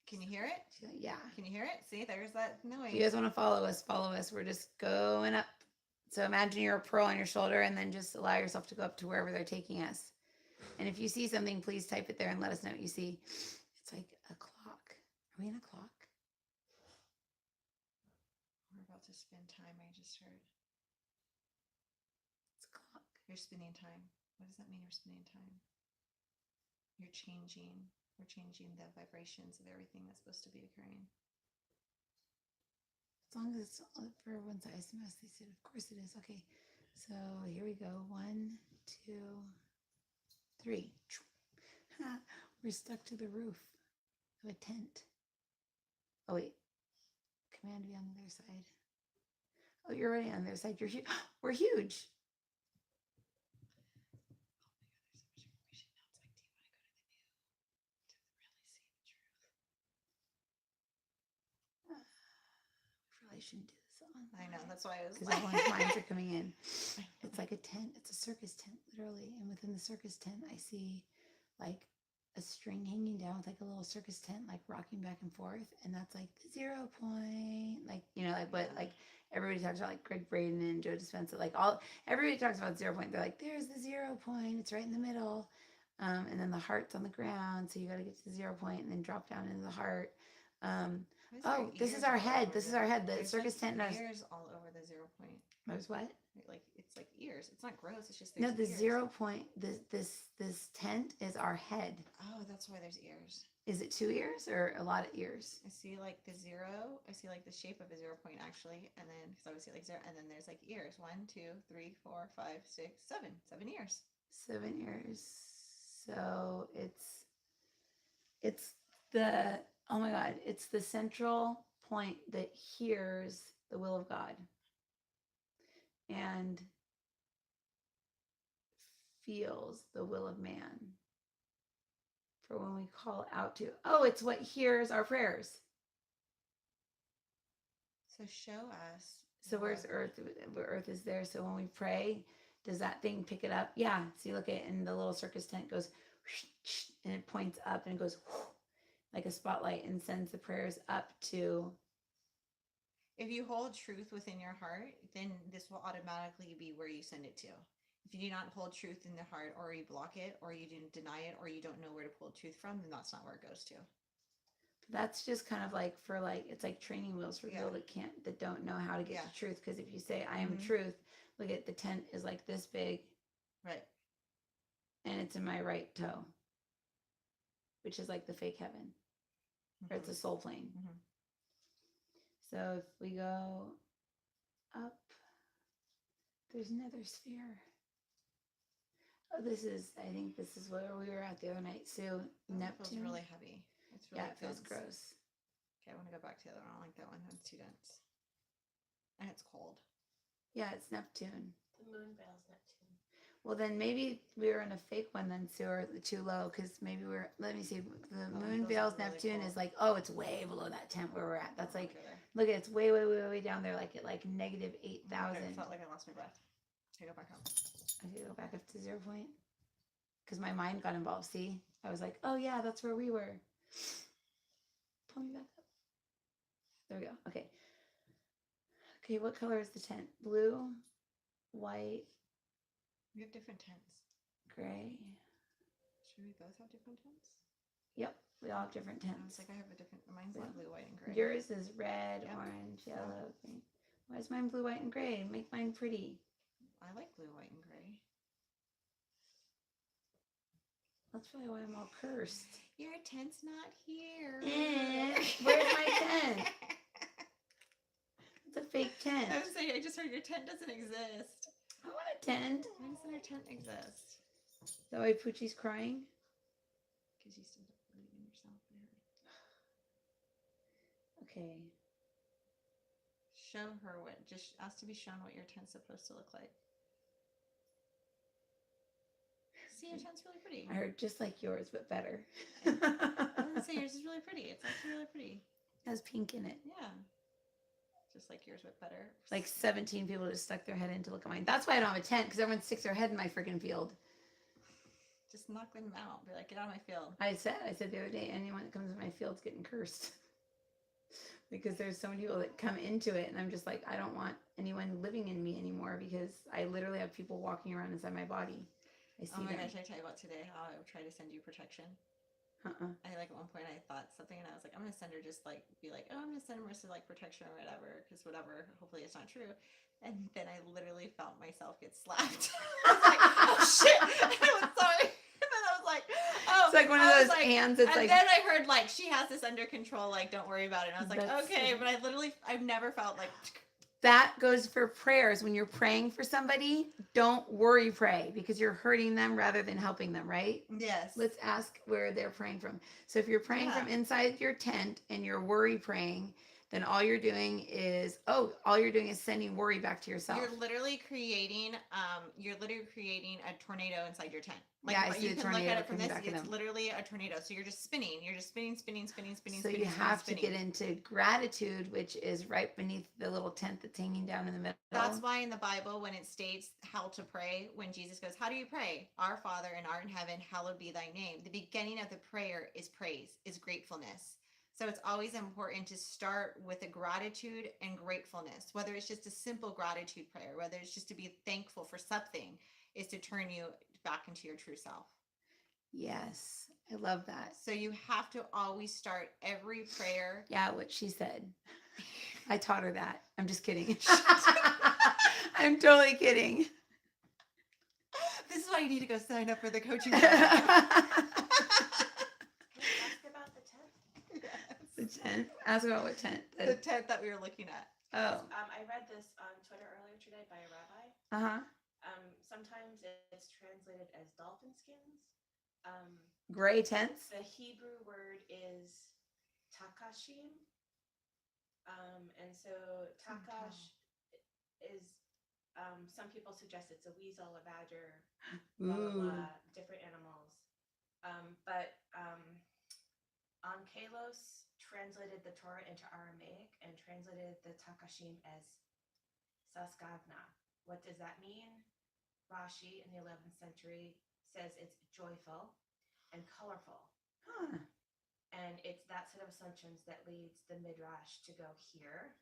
S2: Can you hear it?
S1: Yeah.
S2: Can you hear it? See, there's that noise.
S1: If you guys want to follow us, follow us. We're just going up. So imagine you're a pearl on your shoulder and then just allow yourself to go up to wherever they're taking us. And if you see something, please type it there and let us know what you see. It's like a clock. Are we in a clock?
S2: We're about to spend time, I just heard.
S1: It's a clock.
S2: You're spending time. What does that mean, you're spending time? You're changing. We're changing the vibrations of everything that's supposed to be occurring.
S1: As long as it's for everyone's SMS, they said, of course it is. Okay, so here we go. 1, 2, 3. We're stuck to the roof of a tent. Oh, wait. Command to be on the other side. Oh, you're already on the other side. You're huge. We're huge. I shouldn't do this on.
S2: I know, that's why I was
S1: because everyone's minds are coming in. It's like a tent. It's a circus tent, literally. And within the circus tent, I see like a string hanging down with like a little circus tent, like rocking back and forth. And that's like the 0 point. Like, you know, like what, like everybody talks about like Greg Braden and Joe Dispenza, like everybody talks about 0 point. They're like, there's the 0 point. It's right in the middle. And then the heart's on the ground. So you got to get to the 0 point and then drop down into the heart. Oh, this is our head. This is our head. The circus tent.
S2: Ears all over the 0 point.
S1: There's what?
S2: Like it's like ears. It's not gross. It's just
S1: no. The
S2: ears.
S1: 0 point. This tent is our head.
S2: Oh, that's why there's ears.
S1: Is it 2 ears or a lot of ears?
S2: I see like the 0. I see like the shape of a 0 point actually, and then because I would see like 0, and then there's like ears. 1, 2, 3, 4, 5, 6, 7. 7 ears.
S1: 7 ears. So it's the. Oh my God, it's the central point that hears the will of God and feels the will of man for when we call out to. Oh, it's what hears our prayers.
S2: So show us.
S1: So where's earth? Where earth is there. So when we pray, does that thing pick it up? Yeah. See, look at, and the little circus tent goes and it points up and it goes like a spotlight and sends the prayers up to.
S2: If you hold truth within your heart, then this will automatically be where you send it to. If you do not hold truth in the heart, or you block it, or you didn't deny it, or you don't know where to pull truth from, then that's not where it goes to.
S1: That's just kind of like for like, it's like training wheels for people that don't know how to get to truth. Because if you say I am truth, look at the tent is like this big,
S2: Right.
S1: and it's in my right toe, which is like the fake heaven, or it's a soul plane. So if we go up, there's another sphere. Oh, I think this is where we were at the other night. So Neptune.
S2: Feels really heavy. It's really
S1: it feels
S2: dense.
S1: gross.
S2: Okay, I want to go back to the other one. I don't like that one. That's too dense. And it's cold.
S1: Yeah, it's Neptune.
S3: The moon veils Neptune.
S1: Well, then maybe we were in a fake one then, Sue, or too low, because maybe let me see. The moon veils
S2: really
S1: Neptune
S2: cold.
S1: is like, oh, it's way below that tent where we're at. That's like,
S2: Okay, there.
S1: look at it's way, way, way, way down there, like at like negative 8,000.
S2: I felt like I lost my breath. Okay, go back up.
S1: I should go back up to 0 point. Because my mind got involved. See? I was like, oh yeah, that's where we were. Pull me back up. There we go. Okay. Okay, what color is the tent? Blue, white,
S2: We have different tents.
S1: gray.
S2: Should we both have different tents?
S1: Yep, we all have different
S2: I was
S1: tents.
S2: like, I have a different. Mine's not blue, white, and gray.
S1: Yours is red,
S2: Yep.
S1: orange, yellow, green. Why is mine blue, white, and gray? Make mine pretty.
S2: I like blue, white, and gray.
S1: That's probably why I'm all cursed.
S2: Your tent's not here.
S1: Where's my tent? It's a fake tent.
S2: I was saying, I just heard your tent doesn't exist.
S1: I want a tent.
S2: Why doesn't our tent exist?
S1: Is that why Poochie's crying?
S2: Because you still don't believe in yourself.
S1: Okay.
S2: Show her what. Just ask to be shown what your tent's supposed to look like. See, your tent's really pretty.
S1: I heard just like yours, but better.
S2: I was gonna say yours is really pretty. It's actually really pretty.
S1: It has pink in it.
S2: Yeah. Just like yours, but better.
S1: Like 17 people just stuck their head in to look at mine. That's why I don't have a tent, because everyone sticks their head in my freaking field.
S2: Just knock them out. Be like, get out of my field.
S1: I said the other day, anyone that comes in my field's getting cursed. Because there's so many people that come into it, and I'm just like, I don't want anyone living in me anymore, because I literally have people walking around inside my body. I see
S2: Oh my
S1: them.
S2: gosh, I tell you about today how I would try to send you protection. I like at one point I thought something and I was like, I'm gonna send her just like be like, oh, I'm gonna send Marissa like protection or whatever, because whatever, hopefully it's not true. And then I literally felt myself get slapped. I was like, oh shit. I was sorry. And then I was like, oh,
S1: It's like one of
S2: I was
S1: those
S2: like,
S1: hands that's
S2: and
S1: like,
S2: then I heard like she has this under control, like don't worry about it. And I was like,
S1: That's
S2: okay,
S1: so-
S2: but I've never felt like
S1: that goes for prayers. When you're praying for somebody, don't worry, pray, because you're hurting them rather than helping them, right?
S2: yes.
S1: Let's ask where they're praying from. So if you're praying from
S2: Yeah.
S1: inside your tent and you're worry praying, then all you're doing is sending worry back to yourself.
S2: You're literally creating a tornado inside your tent. Like,
S1: Yeah, I
S2: but
S1: see
S2: you
S1: the
S2: can look at
S1: tornado
S2: it from
S1: coming
S2: this.
S1: back at
S2: It's
S1: them.
S2: literally a tornado. So you're just spinning. You're just spinning.
S1: So you have to get into gratitude, which is right beneath the little tent that's hanging down in the middle.
S2: That's why in the Bible, when it states how to pray, when Jesus goes, how do you pray? Our Father and art in heaven, hallowed be thy name. The beginning of the prayer is praise, is gratefulness. So it's always important to start with a gratitude and gratefulness, whether it's just a simple gratitude prayer, whether it's just to be thankful for something, is to turn you back into your true self.
S1: Yes, I love that.
S2: So you have to always start every prayer.
S1: Yeah, what she said. I taught her that. I'm just kidding. I'm totally kidding.
S2: This is why you need to go sign up for the coaching.
S3: Can I ask about the tent?
S1: The tent. Ask about what tent.
S2: The tent that we were looking at.
S1: Oh.
S3: I read this on Twitter earlier today by a rabbi.
S1: Uh-huh.
S3: Sometimes it's translated as dolphin skins.
S1: Gray tents.
S3: The Hebrew word is takashim. And so takash is, some people suggest it's a weasel, a badger, blah, blah,
S1: Ooh.
S3: blah, different animals. But Onkelos translated the Torah into Aramaic and translated the takashim as saskavna. What does that mean? Rashi in the 11th century says it's joyful and colorful.
S1: Huh.
S3: And it's that set of assumptions that leads the Midrash to go here.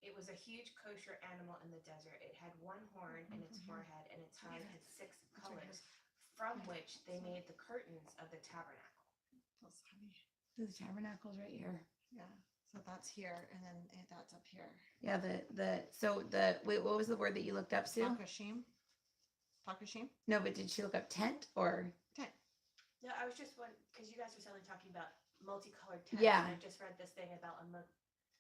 S3: It was a huge kosher animal in the desert. It had one horn in its forehead, and its hide had 6 colors, from which they made the curtains of the tabernacle.
S2: Feels heavy.
S1: The tabernacle's right here.
S2: Yeah. So that's here, and then that's up here.
S1: Yeah, wait, what was the word that you looked up, Sue?
S2: Takashim. Takashim.
S1: No, but did she look up tent or?
S2: Tent.
S3: No, I was just wondering, because you guys were suddenly talking about multicolored tents.
S1: Yeah.
S3: And I just read this thing about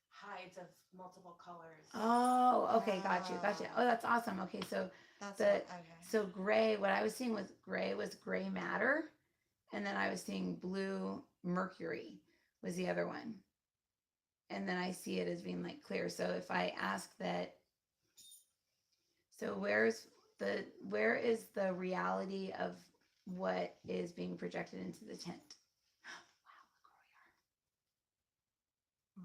S3: hides of multiple colors.
S1: Oh, okay, gotcha. Oh, that's awesome. Okay, so
S2: That's
S1: The-
S2: okay.
S1: so gray, what I was seeing was gray matter, and then I was seeing blue mercury was the other one. And then I see it as being like clear. So if I ask that, so where is the reality of what is being projected into the tent? Wow, look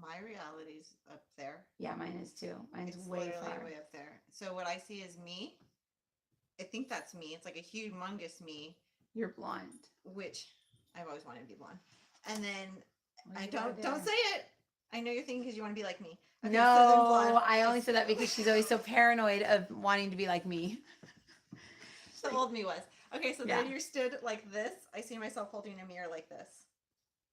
S1: where
S2: My reality's up there.
S1: we are. Yeah, mine is too. Mine's
S2: It's
S1: way
S2: literally
S1: far.
S2: way up there. So what I see is me. I think that's me. It's like a humongous me,
S1: You're blonde.
S2: which I've always wanted to be blonde. And then
S1: Well,
S2: I
S1: you are
S2: don't
S1: there.
S2: say it. I know you're thinking because you want to be like me. Okay, so then
S1: No,
S2: blonde
S1: I only
S2: is-
S1: said that because she's always so paranoid of wanting to be like me.
S2: the old me was. Okay, so
S1: Yeah.
S2: then you're stood like this. I see myself holding a mirror like this.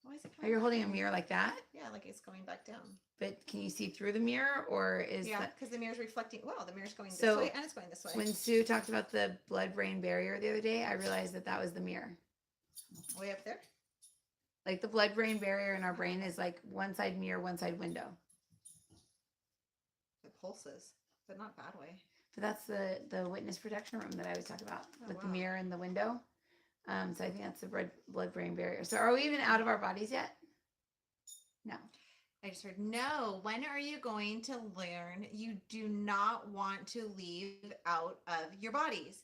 S2: Why is it
S1: Oh,
S2: coming
S1: you're
S2: back
S1: holding a
S2: down?
S1: mirror like that,
S2: Yeah, like it's going back down.
S1: but can you see through the mirror, or is
S2: Yeah,
S1: that
S2: because the mirror's reflecting. Well, the mirror's going this
S1: So,
S2: way and it's going this way.
S1: when Sue talked about the blood-brain barrier the other day? I realized that was the mirror.
S2: Way up there.
S1: Like the blood-brain barrier in our brain is like one side mirror, one side window.
S2: It pulses, but not bad way.
S1: But that's the witness protection room that I was talking about
S2: Oh,
S1: with the
S2: wow.
S1: mirror and the window. So I think that's the blood-brain barrier. So are we even out of our bodies yet? No.
S2: I just heard, no, when are you going to learn you do not want to leave out of your bodies?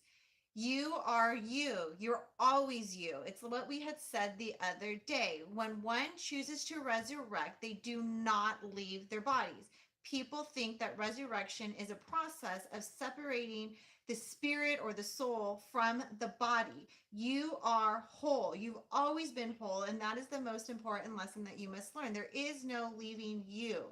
S2: You are you. You're always you. It's what we had said the other day. When one chooses to resurrect, they do not leave their bodies. People think that resurrection is a process of separating the spirit or the soul from the body. You are whole. You've always been whole, and that is the most important lesson that you must learn. There is no leaving you.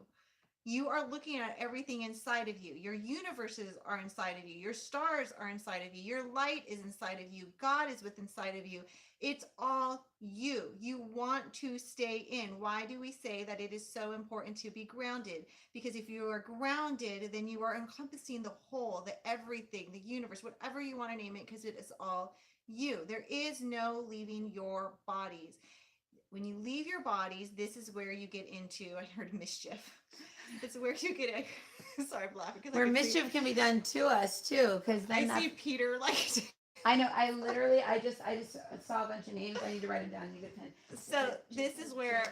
S2: You are looking at everything inside of you. Your universes are inside of you. Your stars are inside of you. Your light is inside of you. God is within inside of you. It's all you. You want to stay in. Why do we say that it is so important to be grounded? Because if you are grounded, then you are encompassing the whole, the everything, the universe, whatever you want to name it, because it is all you. There is no leaving your bodies. When you leave your bodies, this is where you get into, I heard mischief. It's where you get, sorry, I'm laughing. 'Cause I
S1: Where
S2: can see-
S1: mischief can be done to us too, because then
S2: I see Peter like,
S1: I know. I just saw a bunch of names. I need to write them down. You get a pen.
S2: so this is where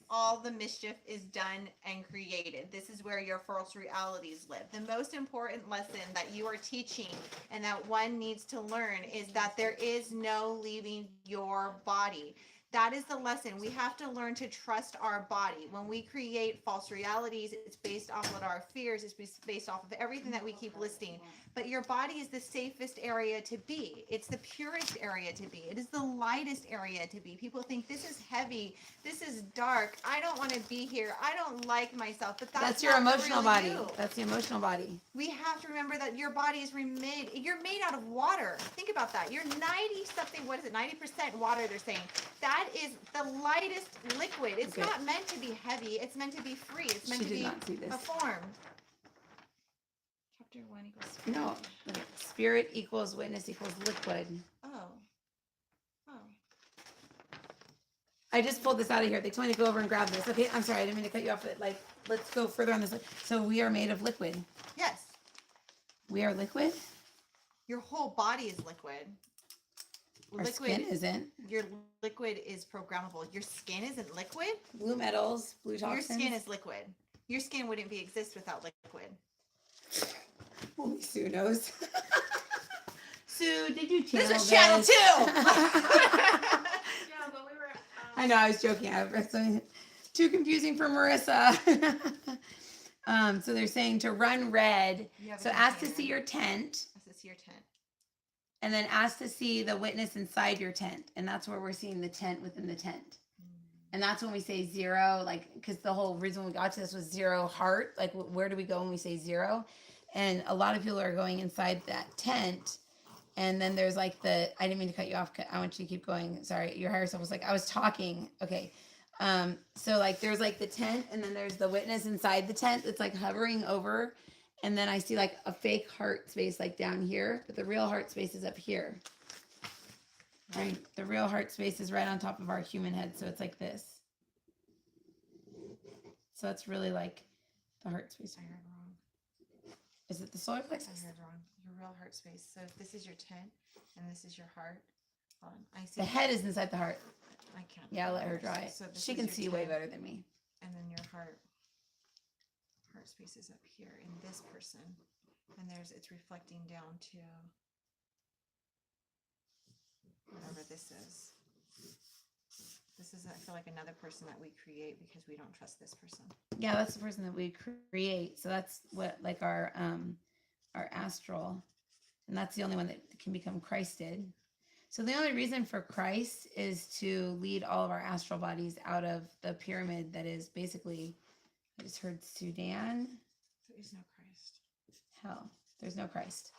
S2: all the mischief is done and created. This is where your false realities live. The most important lesson that you are teaching and that one needs to learn is that there is no leaving your body. That is the lesson. We have to learn to trust our body. When we create false realities, it's based off of our fears. It's based off of everything that we keep listing. But your body is the safest area to be. It's the purest area to be. It is the lightest area to be. People think this is heavy. This is dark. I don't want to be here. I don't like myself. But
S1: That's your
S2: not the
S1: emotional
S2: real
S1: body.
S2: you.
S1: That's the emotional body.
S2: We have to remember that your body is remade. You're made out of water. Think about that. You're 90 something, what is it? 90% water, they're saying. That is the lightest liquid. It's
S1: Okay.
S2: not meant to be heavy. It's meant to be free. It's meant
S1: She
S2: to
S1: did
S2: be
S1: not see this.
S2: a form. Chapter 1 equals
S1: No. Okay. Spirit equals witness equals liquid.
S2: Oh. Oh.
S1: I just pulled this out of here. They told me to go over and grab this. Okay, I'm sorry. I didn't mean to cut you off. But like, let's go further on this. So we are made of liquid.
S2: Yes.
S1: We are liquid.
S2: Your whole body is liquid.
S1: Our skin isn't.
S2: Your liquid is programmable. Your skin isn't liquid.
S1: Blue metals, blue toxins.
S2: Your skin is liquid. Your skin wouldn't exist without liquid.
S1: Only Sue knows. Sue, did you channel
S2: This is channel 2.
S3: Yeah, but we were.
S1: I know. I was joking. Too confusing for Marissa. So they're saying to run red.
S2: You have
S1: So
S2: a
S1: ask to
S2: container.
S1: see your tent,
S2: Ask to see your tent.
S1: and then ask to see the witness inside your tent, and that's where we're seeing the tent within the tent. And that's when we say zero, like, because the whole reason we got to this was zero heart. Like, where do we go when we say zero? And a lot of people are going inside that tent. And then there's like I didn't mean to cut you off. I want you to keep going. Sorry. Your higher self was like, I was talking. Okay. So like there's like the tent, and then there's the witness inside the tent that's like hovering over. And then I see like a fake heart space like down here, but the real heart space is up here. Right. The real heart space is right on top of our human head. So it's like this. So it's really like the heart space.
S2: I heard wrong.
S1: Is it the solar
S2: I
S1: plexus?
S2: heard wrong. Your real heart space. So if this is your tent and this is your heart. Hold on. I see.
S1: The head is inside the heart.
S2: I can't.
S1: Yeah, I'll let her
S2: focus.
S1: draw it.
S2: So this
S1: She
S2: is
S1: can
S2: your
S1: see way
S2: tent,
S1: better than me.
S2: And then your heart space is up here in this person. And it's reflecting down to whatever this is. This is, I feel like, another person that we create because we don't trust this person.
S1: Yeah, that's the person that we create. So that's what like our astral, and that's the only one that can become Christed. So the only reason for Christ is to lead all of our astral bodies out of the pyramid that is basically, I just heard Sudan.
S2: There is no Christ.
S1: Hell, there's no Christ.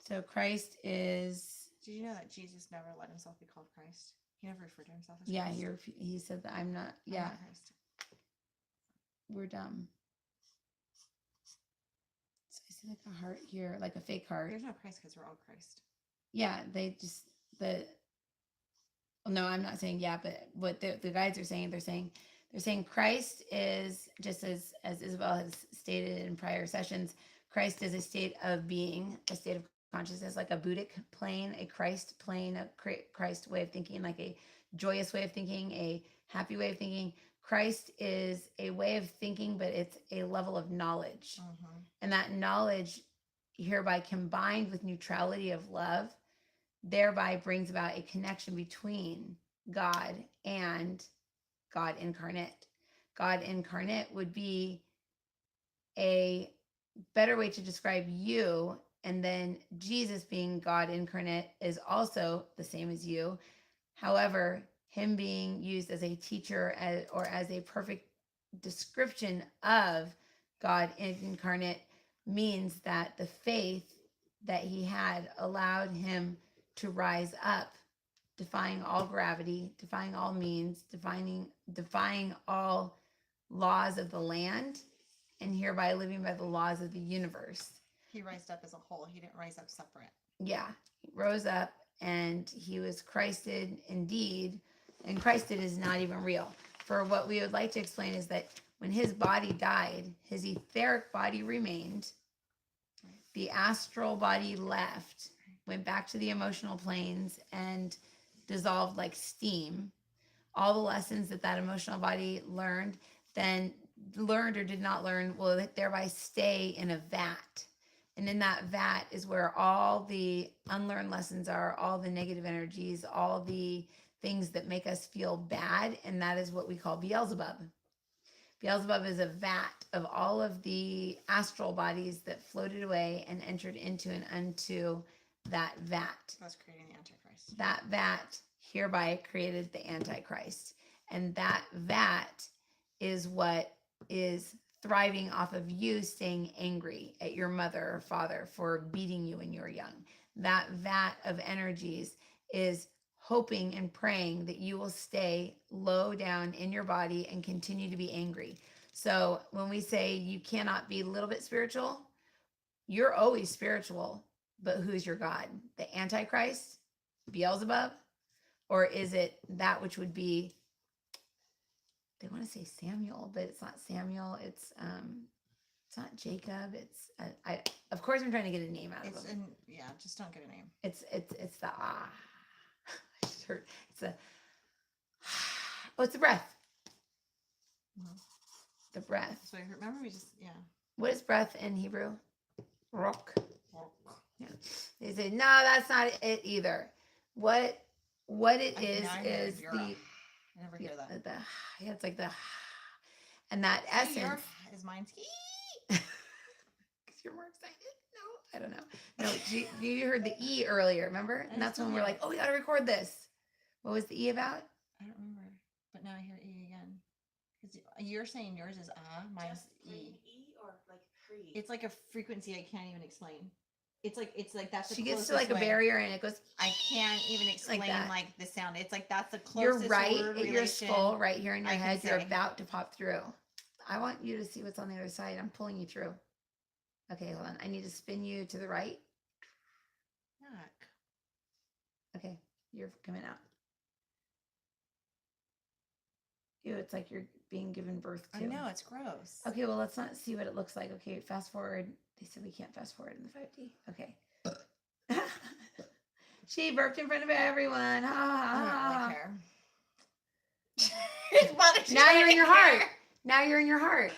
S1: So Christ is,
S2: Did you know that Jesus never let himself be called Christ? He never referred to himself as
S1: yeah,
S2: Christ.
S1: he said that I'm not,
S2: I'm
S1: yeah,
S2: not Christ.
S1: we're dumb. So I see like a heart here, like a fake heart.
S2: There's no Christ because we're all Christ.
S1: Yeah, they just no, I'm not saying yeah, but what the guides are saying, they're saying Christ is, just as Isabel has stated in prior sessions, Christ is a state of being, a state of consciousness, like a Buddhic plane, a Christ plane, a Christ way of thinking, like a joyous way of thinking, a happy way of thinking. Christ is a way of thinking, but it's a level of knowledge.
S2: Mm-hmm.
S1: And that knowledge hereby combined with neutrality of love thereby brings about a connection between God and God incarnate. God incarnate would be a better way to describe you. And then Jesus being God incarnate is also the same as you. However, him being used as a teacher or as a perfect description of God incarnate means that the faith that he had allowed him to rise up, defying all gravity, defying all means, defying all laws of the land, and hereby living by the laws of the universe.
S2: He rised up as a whole. He didn't rise up separate.
S1: Yeah, he rose up and he was Christed indeed, and Christed is not even real. For what we would like to explain is that when his body died, his etheric body remained, the astral body left, went back to the emotional planes and dissolved like steam. All the lessons that emotional body learned or did not learn will thereby stay in a vat. And in that vat is where all the unlearned lessons are, all the negative energies, all the things that make us feel bad. And that is what we call Beelzebub. Beelzebub is a vat of all of the astral bodies that floated away and entered into and unto that vat.
S2: That's creating the Antichrist.
S1: That vat hereby created the Antichrist. And that vat is what is thriving off of you staying angry at your mother or father for beating you when you were young. That vat of energies is hoping and praying that you will stay low down in your body and continue to be angry. So when we say you cannot be a little bit spiritual, you're always spiritual, but who's your God? The Antichrist, Beelzebub, or is it that which would be, they want to say Samuel, but it's not Samuel. It's not Jacob. It's of course I'm trying to get a name out of him.
S2: Yeah, just don't get a name.
S1: It's the I just heard it's the it's the breath.
S2: Mhm.
S1: The breath.
S2: So remember we just
S1: What is breath in Hebrew? Rock.
S2: Well,
S1: Yeah. They say no, that's not it either. What it is
S2: now I hear
S1: is
S2: Yura.
S1: the
S2: I never hear that.
S1: it's like the and that
S2: See, your
S1: essence.
S2: is mine's
S1: Because you're more excited. No, I don't know. No, you heard the E earlier, remember? And that's when we're like, oh, we got to record this. What was the E about?
S2: I don't remember. but now I hear E again. Because you're saying yours is mine's
S3: Just
S2: E.
S3: plain E or like free?
S2: It's like a frequency I can't even explain. It's like that's the
S1: She gets to
S2: closest
S1: like a
S2: way.
S1: barrier and it goes.
S2: I can't even explain
S1: that.
S2: like the sound. It's like that's the
S1: You're
S2: closest
S1: right
S2: word
S1: at your
S2: relation.
S1: skull, right here in your
S2: I can
S1: head. You're
S2: say.
S1: about to pop through. I want you to see what's on the other side. I'm pulling you through. Okay, hold on. I need to spin you to the right.
S2: Yuck.
S1: Okay, you're coming out. Ew, it's like you're being given birth to.
S2: I know, it's gross.
S1: Okay, well, let's not see what it looks like. Okay, fast forward. They said we can't fast forward in the 5D. Okay. She burped in front of everyone. Ha ha
S2: I don't
S1: ha.
S2: really care. It's bothered you,
S1: Now
S2: I
S1: you're in
S2: don't
S1: your
S2: care.
S1: heart. Now you're in your heart.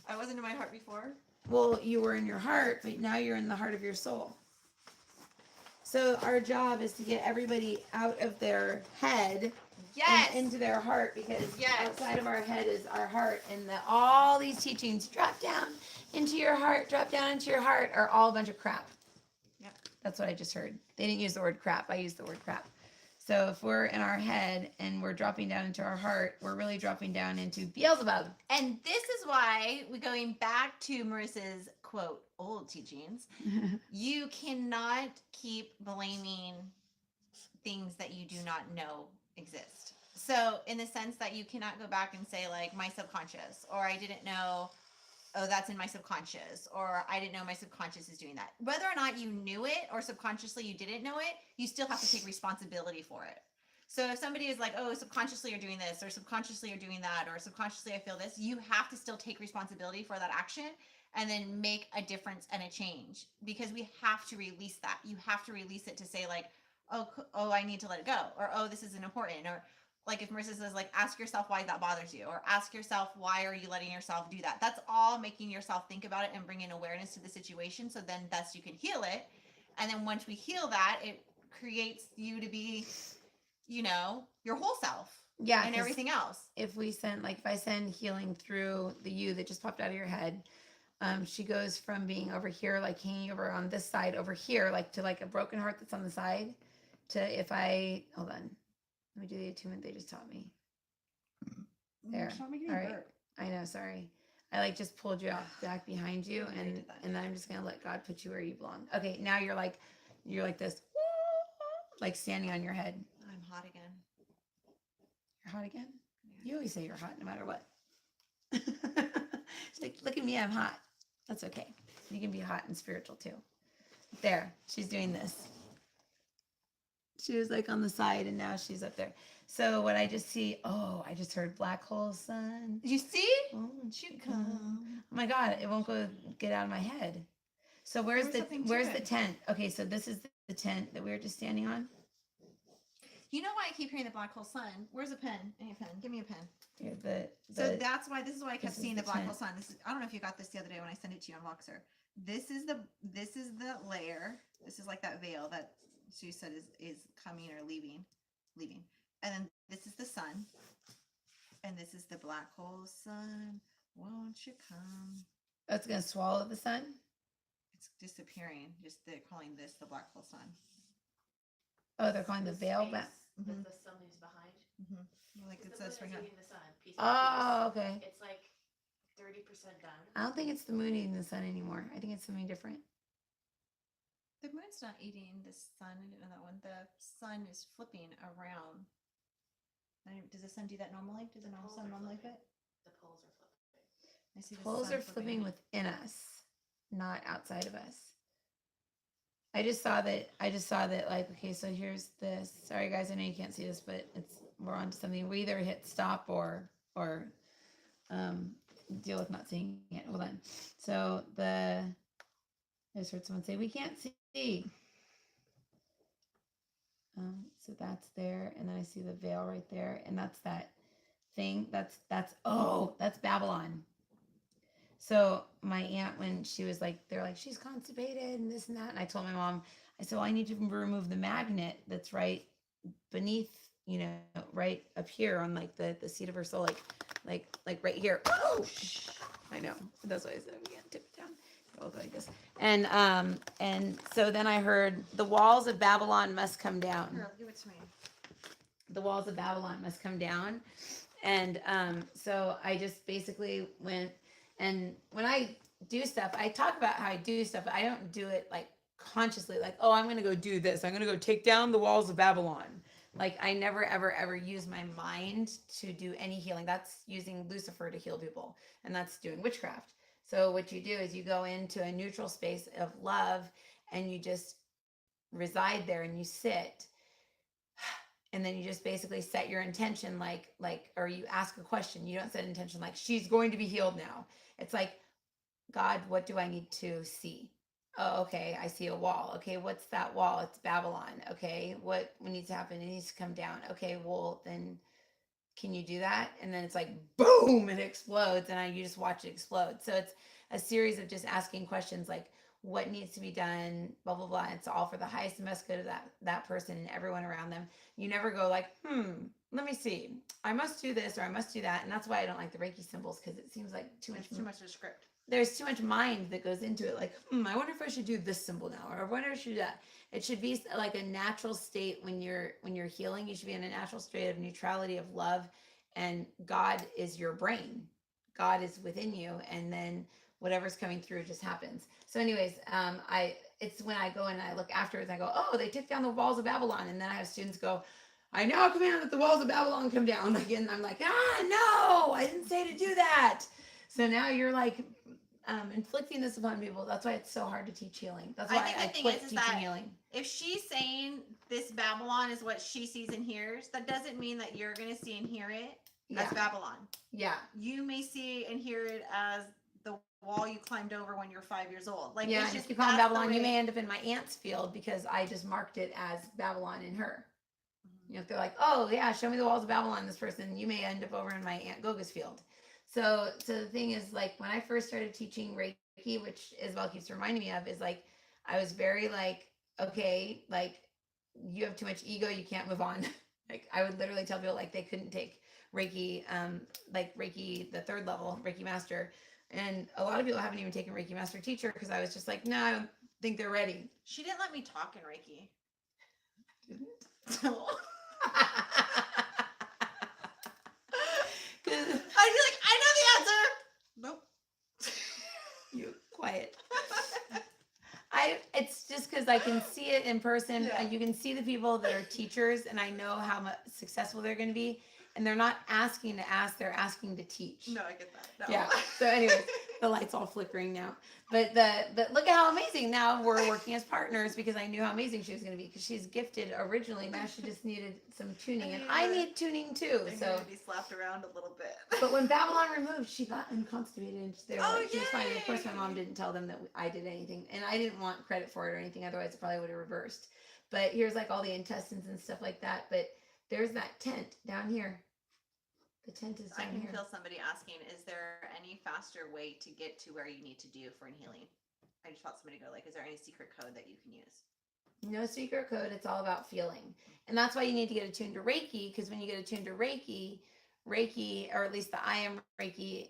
S2: I wasn't in my heart before.
S1: Well, you were in your heart, but now you're in the heart of your soul. So our job is to get everybody out of their head
S2: Yes.
S1: and into their heart, because
S2: Yes.
S1: outside of our head is our heart, and all these teachings, drop down into your heart, drop down into your heart, are all a bunch of crap.
S2: Yep.
S1: That's what I just heard. They didn't use the word crap. I used the word crap. So if we're in our head and we're dropping down into our heart, we're really dropping down into Beelzebub.
S2: And this is why we're going back to Marissa's quote, old teachings. You cannot keep blaming things that you do not know exist. So in the sense that you cannot go back and say like my subconscious, or I didn't know, oh, that's in my subconscious, or I didn't know my subconscious is doing that. Whether or not you knew it or subconsciously you didn't know it, you still have to take responsibility for it. So if somebody is like, oh, subconsciously you're doing this, or subconsciously you're doing that, or subconsciously I feel this, you have to still take responsibility for that action and then make a difference and a change, because we have to release that. You have to release it to say like, oh, I need to let it go, or oh, this isn't important, or like if Marissa says like, ask yourself why that bothers you, or ask yourself why are you letting yourself do that. That's all making yourself think about it and bringing awareness to the situation, so then thus you can heal it. And then once we heal that, it creates you to be, you know, your whole self.
S1: Yeah,
S2: and
S1: 'cause
S2: everything else.
S1: if we send, like, if I send healing through the you that just popped out of your head, she goes from being over here, like hanging over on this side over here, like to like a broken heart that's on the side, to if I hold on, let me do the attunement they just taught me. There.
S2: Stop making
S1: All
S2: me
S1: right.
S2: burp.
S1: I know, sorry. I like just pulled you off back behind you,
S2: I
S1: and
S2: did that.
S1: and then I'm just gonna let God put you where you belong. Okay, now you're like this, like standing on your head.
S2: I'm hot again.
S1: You're hot again?
S2: Yeah.
S1: You always say you're hot no matter what. She's like, look at me, I'm hot. That's okay. You can be hot and spiritual too. There, she's doing this. She was like on the side, and now she's up there. So what I just see, I just heard black hole sun.
S2: You see?
S1: Won't
S2: you
S1: you
S2: come?
S1: come? Oh my God, it won't get out of my head. So
S2: There was something to
S1: where's the
S2: it.
S1: tent? Okay, so this is the tent that we were just standing on.
S2: You know why I keep hearing the black hole sun? Where's a pen? I need a pen. Give me a pen.
S1: Here,
S2: So that's why, this is why I kept
S1: this is
S2: seeing
S1: the
S2: the black
S1: tent.
S2: hole sun. This is, I don't know if you got this the other day when I sent it to you on Voxer. This is the layer. This is like that veil that she said is coming or leaving. And then this is the sun. And this is the black hole sun. Won't you come?
S1: that's gonna swallow the sun.
S2: It's disappearing. Just they're calling this the black hole sun.
S1: Oh, they're calling the veil
S3: space
S1: back.
S3: With
S2: Mhm.
S3: the sun leaves behind.
S2: Like
S3: It's
S2: it
S3: the
S2: says
S3: moon
S2: right
S3: is
S2: here.
S3: eating the sun. Piece by
S1: Oh, okay.
S3: piece. It's like 30% done.
S1: I don't think it's the moon eating the sun anymore. I think it's something different.
S2: The moon's not eating the sun. I didn't know that one. The sun is flipping around. Does the sun do that normally? Does the
S3: The poles
S2: sun
S3: are
S2: normally
S3: flipping.
S2: fit?
S3: The poles are flipping.
S2: I see the
S1: Poles
S2: sun
S1: are flipping within us, not outside of us. I just saw that like, okay, so here's this. Sorry guys, I know you can't see this, but we're on to something. We either hit stop or deal with not seeing it. Hold on. So I just heard someone say we can't see. So that's there, and then I see the veil right there, and that's that thing. That's Babylon. So my aunt, when she was like, they're like, she's constipated and this and that. And I told my mom, I said, well, I need to remove the magnet that's right beneath, right up here on like the seat of her soul, like right here. Oh, I know. That's why I said we can't tip it down. It'll go like this. And so then I heard the walls of Babylon must come down.
S2: Here, give it to me.
S1: the walls of Babylon must come down. And so I just basically went, and when I do stuff, I talk about how I do stuff, but I don't do it like consciously, like, oh, I'm going to go do this. I'm going to go take down the walls of Babylon. Like, I never, ever, ever use my mind to do any healing. That's using Lucifer to heal people, and that's doing witchcraft. So, what you do is you go into a neutral space of love and you just reside there and you sit, and then you just basically set your intention, like or you ask a question. You don't set intention like she's going to be healed now. It's like, God, what do I need to see? Oh, okay, I see a wall. Okay, what's that wall? It's Babylon. Okay, what needs to happen? It needs to come down. Okay, well then, can you do that? And then it's like boom, it explodes, and you just watch it explode. So it's a series of just asking questions like, what needs to be done, blah blah blah. It's all for the highest and best good of that person and everyone around them. You never go like, let me see, I must do this or I must do that. And that's why I don't like the Reiki symbols, because it seems like too much
S2: of a script.
S1: there's too much mind that goes into it. Like, I wonder if I should do this symbol now, or I wonder if I should do that. It should be like a natural state when you're healing. You should be in a natural state of neutrality, of love, and God is your brain. God is within you, and then whatever's coming through just happens. So, anyways, it's when I go and I look afterwards, I go, oh, they took down the walls of Babylon, and then I have students go, I now command that the walls of Babylon come down. Again, I'm like, no, I didn't say to do that. So now you're like inflicting this upon people. That's why it's so hard to teach healing. That's why I quit teaching healing.
S2: If she's saying this Babylon is what she sees and hears, that doesn't mean that you're going to see and hear it as Babylon.
S1: Yeah.
S2: You may see and hear it as the wall you climbed over when you're 5 years old. Like,
S1: yeah,
S2: it's
S1: just
S2: just
S1: if you call them Babylon, you may end up in my aunt's field because I just marked it as Babylon in her. You know, if they're like, oh yeah, show me the walls of Babylon, this person, you may end up over in my Aunt Goga's field. So the thing is, like, when I first started teaching Reiki, which Isabel keeps reminding me of, is like, I was very like, okay, like, you have too much ego, you can't move on. Like, I would literally tell people like they couldn't take Reiki, like Reiki, the 3rd level, Reiki Master. And a lot of people haven't even taken Reiki Master Teacher because I was just like, no, I don't think they're ready.
S2: She didn't let me talk in Reiki.
S1: Didn't?
S2: I'd be like, I know the answer. Nope.
S1: You quiet. It's just because I can see it in person.
S2: Yeah.
S1: You can see the people that are teachers, and I know how much successful they're going to be. And they're not asking to ask; they're asking to teach.
S2: No, I get that. No.
S1: Yeah. So, anyways, the light's all flickering now. But look at how amazing now we're working as partners, because I knew how amazing she was going to be, because she's gifted originally. Now she just needed some tuning, and I need tuning too. So
S2: be slapped around a little bit.
S1: But when Babylon removed, she got unconstipated, and she was fine. And of course, my
S2: yay!
S1: mom didn't tell them that I did anything, and I didn't want credit for it or anything. Otherwise, it probably would have reversed. But here's like all the intestines and stuff like that. But there's that tent down here. The tent is down
S2: I can
S1: here.
S2: feel somebody asking, is there any faster way to get to where you need to do for healing? I just felt somebody go like, is there any secret code that you can use?
S1: No secret code. It's all about feeling. And that's why you need to get attuned to Reiki, because when you get attuned to Reiki, or at least the I am Reiki,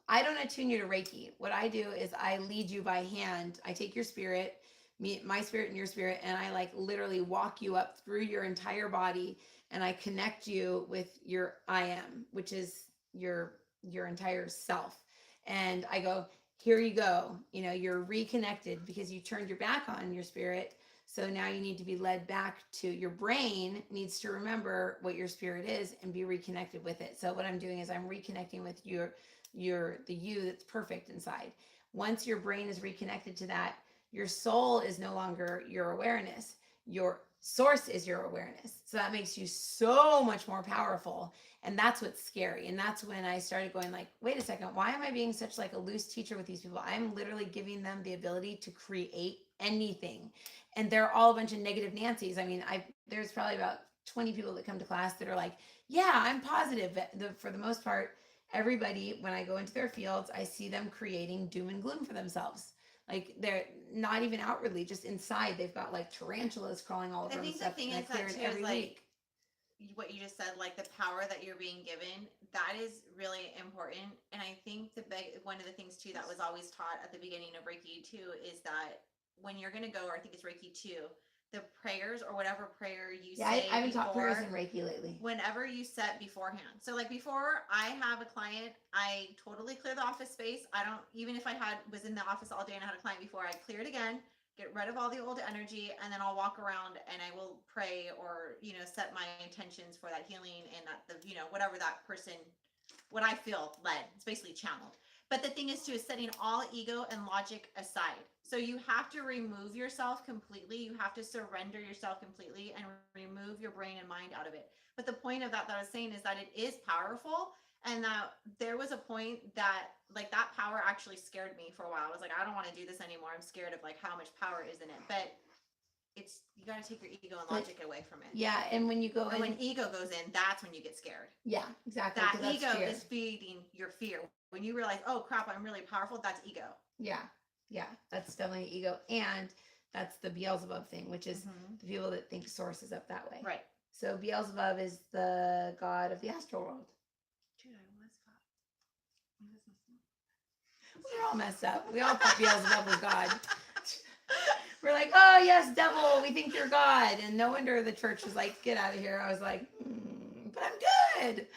S1: I don't attune you to Reiki. What I do is I lead you by hand. I take your spirit, my spirit and your spirit, and I like literally walk you up through your entire body, and I connect you with your I am, which is your entire self. And I go, here you go. You know, you're reconnected because you turned your back on your spirit. So now you need to be led back to your brain, needs to remember what your spirit is and be reconnected with it. So what I'm doing is I'm reconnecting with the you that's perfect inside. Once your brain is reconnected to that, your soul is no longer your awareness. Your source is your awareness. So that makes you so much more powerful. And that's what's scary. And that's when I started going like, wait a second, why am I being such like a loose teacher with these people? I'm literally giving them the ability to create anything. And they're all a bunch of negative Nancy's. I mean, there's probably about 20 people that come to class that are like, yeah, I'm positive. But for the most part, everybody, when I go into their fields, I see them creating doom and gloom for themselves. Like, they're not even outwardly, just inside. They've got like tarantulas crawling all over them.
S2: I think the thing is that too is like what you just said, like the power that you're being given, that is really important. And I think one of the things too that was always taught at the beginning of Reiki too is that when you're going to go, or I think it's Reiki 2, the prayers or whatever prayer you
S1: Yeah,
S2: say
S1: I haven't taught prayers
S2: before,
S1: in Reiki lately.
S2: whenever you set beforehand. So like before I have a client, I totally clear the office space. I don't, even if I was in the office all day and I had a client before, I clear it again, get rid of all the old energy, and then I'll walk around and I will pray or, set my intentions for that healing and that whatever that person, what I feel led. It's basically channeled. But the thing is too, is setting all ego and logic aside. So you have to remove yourself completely. You have to surrender yourself completely and remove your brain and mind out of it. But the point of that I was saying is that it is powerful, and that there was a point that like that power actually scared me for a while. I was like, I don't want to do this anymore. I'm scared of like how much power is in it. But you got to take your ego and logic away from it.
S1: Yeah, and when you go
S2: And
S1: in,
S2: when ego goes in, that's when you get scared.
S1: yeah, exactly.
S2: That
S1: 'cause that's
S2: ego
S1: fear.
S2: is feeding your fear. When you realize, oh crap, I'm really powerful, that's ego.
S1: Yeah, that's definitely ego, and that's the Beelzebub thing, which is the people that think source is up that way.
S2: Right.
S1: So Beelzebub is the god of the astral world.
S2: Dude,
S1: We're all messed up. We all thought Beelzebub was God. We're like, oh yes, devil, we think you're God. And no wonder the church was like, get out of here. I was like, but I'm good.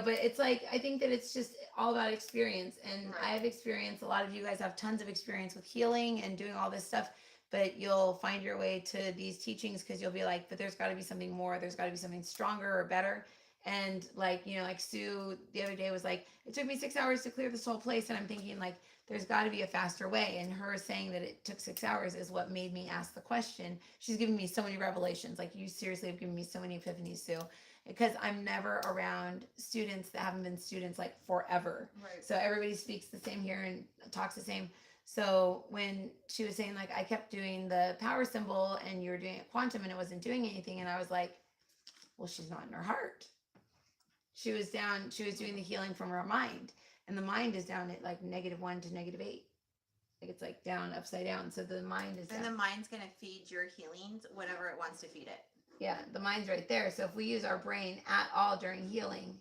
S1: But it's like, I think that it's just all about experience. And
S2: Right.
S1: I have experience. A lot of you guys have tons of experience with healing and doing all this stuff, but you'll find your way to these teachings because you'll be like, but there's got to be something more. There's got to be something stronger or better. And like Sue the other day was like, it took me 6 hours to clear this whole place. And I'm thinking like, there's got to be a faster way. And her saying that it took 6 hours is what made me ask the question. She's giving me so many revelations. Like, you seriously have given me so many epiphanies, Sue, because I'm never around students that haven't been students like forever.
S2: Right.
S1: So everybody speaks the same here and talks the same. So when she was saying like, I kept doing the power symbol and you were doing it quantum and it wasn't doing anything. And I was like, well, she's not in her heart. She was doing the healing from her mind, and the mind is down at like -1 to -8. Like it's like down, upside down. So the mind is down.
S2: And the mind's going to feed your healings, whatever it wants to feed it.
S1: Yeah, the mind's right there. So if we use our brain at all during healing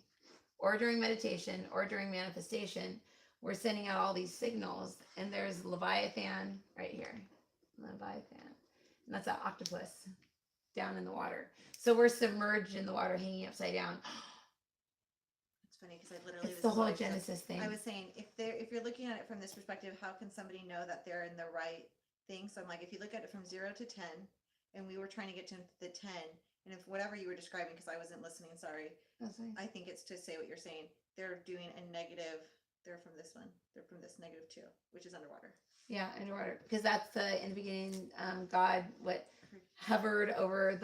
S1: or during meditation or during manifestation, we're sending out all these signals. And there's Leviathan right here. Leviathan. And that's an octopus down in the water. So we're submerged in the water, hanging upside down.
S2: Funny because I literally
S1: It's the whole Genesis thing.
S2: I was saying if you're looking at it from this perspective, how can somebody know that they're in the right thing? So I'm like, if you look at it from 0 to 10, and we were trying to get to the 10, and if whatever you were describing, because I wasn't listening, sorry, I think it's to say what you're saying. They're doing a negative. They're from this one. They're from this -2, which is underwater.
S1: Yeah, underwater, because that's in the beginning, God hovered over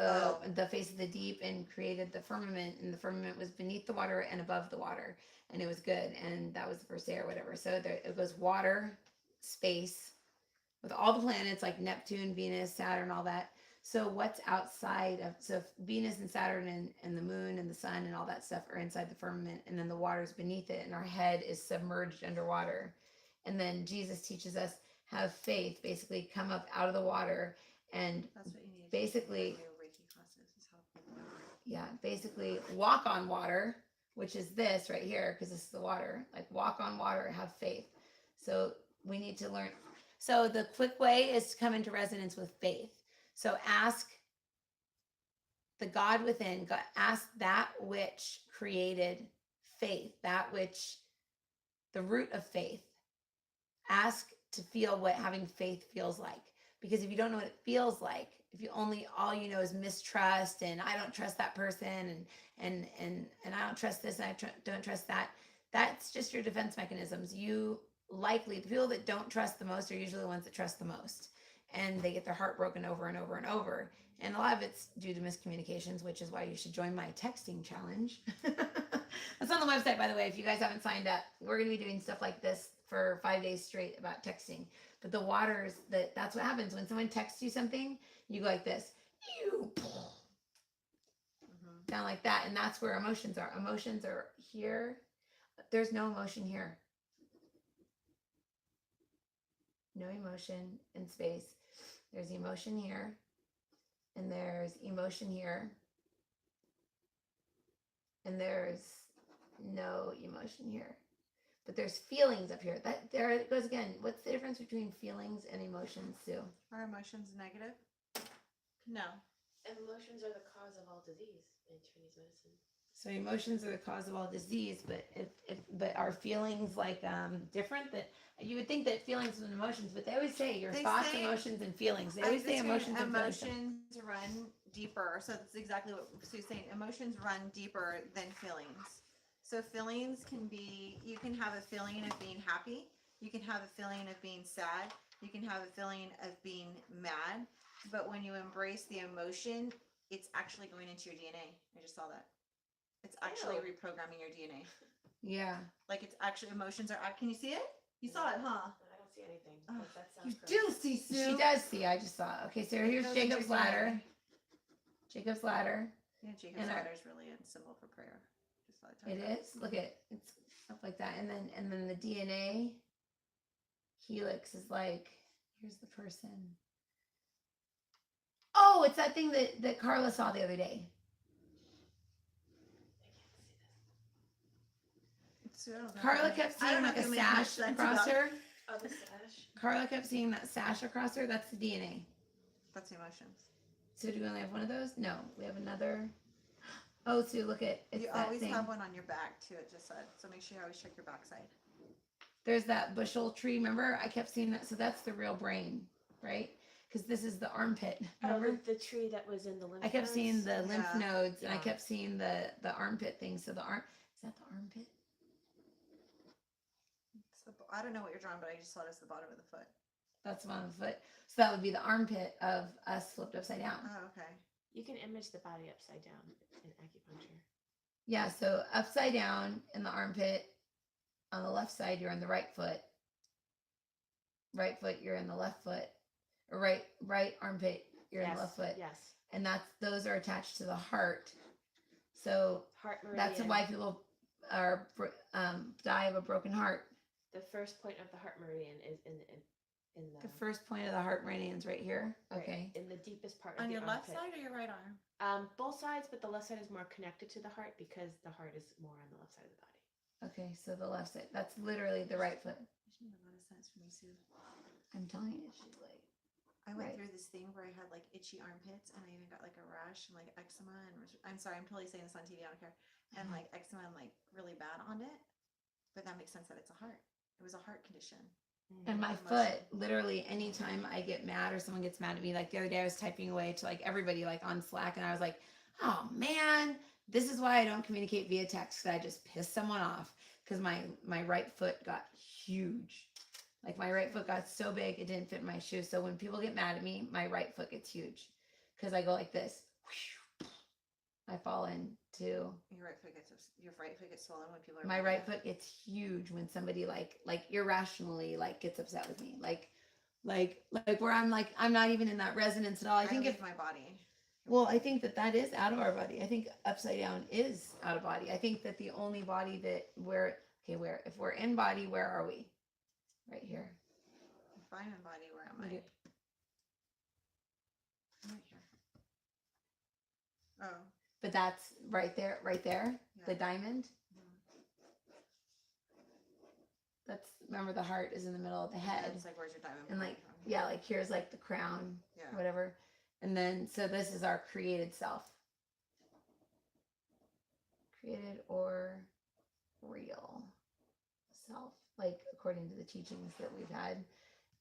S1: the face of the deep and created the firmament, and the firmament was beneath the water and above the water, and it was good, and that was the first day or whatever. So it goes water, space, with all the planets like Neptune, Venus, Saturn, all that. So what's outside of, so Venus and Saturn and the moon and the sun and all that stuff are inside the firmament, and then the water's beneath it, and our head is submerged underwater. And then Jesus teaches us, have faith, basically come up out of the water, and
S2: That's what you need.
S1: basically,
S2: Reiki classes is how people
S1: yeah, basically walk on water, which is this right here, because this is the water. Like walk on water, have faith. So we need to learn. So the quick way is to come into resonance with faith. So ask the God within, ask that which created faith, that which, the root of faith. Ask to feel what having faith feels like. Because if you don't know what it feels like, if you all you know is mistrust, and I don't trust that person, and I don't trust this, and I don't trust that, that's just your defense mechanisms. You likely, the people that don't trust the most are usually the ones that trust the most, and they get their heart broken over and over and over. And a lot of it's due to miscommunications, which is why you should join my texting challenge. That's on the website, by the way. If you guys haven't signed up, we're going to be doing stuff like this for 5 days straight about texting. But the waters, that's what happens when someone texts you something, you go like this, down like that. And that's where emotions are. Emotions are here. There's no emotion here. No emotion in space. There's emotion here. And there's emotion here. And there's no emotion here. But there's feelings up here. There it goes again. What's the difference between feelings and emotions, Sue?
S2: Are emotions negative? No.
S4: Emotions are the cause of all disease in Chinese medicine.
S1: So emotions are the cause of all disease, but but are feelings like different? That you would think that feelings and emotions, but they always say your
S2: They
S1: thoughts,
S2: say-
S1: emotions, and feelings. They
S2: I'm
S1: always say
S2: just saying
S1: emotions and feelings.
S2: emotions run deeper. So that's exactly what Sue's saying. Emotions run deeper than feelings. So feelings can be, you can have a feeling of being happy. You can have a feeling of being sad. You can have a feeling of being mad. But when you embrace the emotion, it's actually going into your DNA. I just saw that. It's actually
S4: Ew.
S2: reprogramming your DNA.
S1: Yeah,
S2: Like it's actually emotions are. Can you see it? You saw it, huh?
S4: I don't see anything.
S2: Oh,
S4: but that
S2: You
S4: sounds
S2: do
S4: gross.
S2: see, Sue.
S1: she does see. I just saw. Okay, so
S2: It
S1: here's
S2: goes into
S1: Jacob's
S2: your
S1: ladder.
S2: DNA.
S1: Jacob's ladder.
S2: Yeah, Jacob's
S1: And our-
S2: ladder is really a symbol for prayer. Just thought I'd
S1: It
S2: tell you.
S1: is. Look at it's up like that, and then the DNA helix is like. Here's the person. Oh, it's that thing that Carla saw the other day.
S4: I can't see this.
S2: Sue, I don't know
S1: Carla
S2: if it
S1: kept
S2: makes- I
S1: seeing
S2: don't know
S1: like
S2: if
S1: a
S2: it makes much
S1: sash
S2: sense
S1: across
S2: about-
S1: her.
S4: Oh, the sash.
S1: Carla kept seeing that sash across her. That's the DNA.
S2: That's emotions.
S1: So do we only have one of those? No, we have another. Oh, Sue, look at it's
S2: You
S1: that
S2: always
S1: thing.
S2: have one on your back too. It just said. So make sure you always check your backside.
S1: There's that bushel tree. Remember, I kept seeing that. So that's the real brain, right? Because this is the armpit.
S4: Oh,
S1: Remember?
S4: the tree that was in the lymph
S1: I kept seeing
S4: nodes?
S1: the lymph
S2: Yeah.
S1: nodes, and I
S4: Yeah.
S1: kept seeing the armpit thing. So the arm is that the armpit?
S2: I don't know what you're drawing, but I just saw it as the bottom of the foot.
S1: That's one of the foot. So that would be the armpit of us flipped upside down.
S2: Oh, okay.
S4: You can image the body upside down in acupuncture.
S1: Yeah, so upside down in the armpit. On the left side, you're on the right foot. Right foot, you're in the left foot. Or right armpit, you're in the left foot.
S4: Yes.
S1: And those are attached to the heart. So
S4: Heart meridian.
S1: that's why people are die of a broken heart.
S4: The first point of the heart meridian is in the
S1: The first point of the heart meridian's right here.
S4: right,
S1: Okay.
S4: in the deepest part of
S2: On
S4: the
S2: your left
S4: armpit.
S2: side or your right arm?
S4: Both sides, but the left side is more connected to the heart because the heart is more on the left side of the body.
S1: Okay, so the left side. That's literally the right foot.
S2: Which made a lot of sense for me, Sue.
S1: I'm telling you, she's like
S2: I went
S1: Right.
S2: through this thing where I had like itchy armpits and I even got like a rash and like eczema and I'm sorry, I'm totally saying this on TV, I don't care. And
S1: Mhm.
S2: like eczema and like really bad on it. But that makes sense that it's a heart. It was a heart condition.
S1: And my
S2: Emotion.
S1: foot, literally, anytime I get mad or someone gets mad at me, like the other day I was typing away to like everybody like on Slack and I was like, oh man, this is why I don't communicate via text. 'Cause I just pissed someone off because my right foot got huge. Like my right foot got so big it didn't fit in my shoe. So when people get mad at me, my right foot gets huge because I go like this. I fall into
S2: Your right foot gets swollen when people are
S1: my
S2: mad.
S1: right foot gets huge when somebody like irrationally like gets upset with me like where I'm like I'm not even in that resonance at all. I think
S2: leave
S1: if
S2: my body.
S1: well I think that is out of our body. I think upside down is out of body. I think that the only body that where if we're in body, where are we? Right here.
S2: If I'm in body, where am
S1: Look
S2: I?
S1: at-
S2: I'm right here. Oh.
S1: But that's right there, the
S2: Yeah.
S1: diamond.
S2: Mhm.
S1: That's remember the heart is in the middle of the head.
S2: It's like where's your diamond?
S1: And
S2: coming
S1: like
S2: from?
S1: yeah, like here's like the crown.
S2: Yeah.
S1: Whatever. And then, so this is our created self. Created or real self, like according to the teachings that we've had.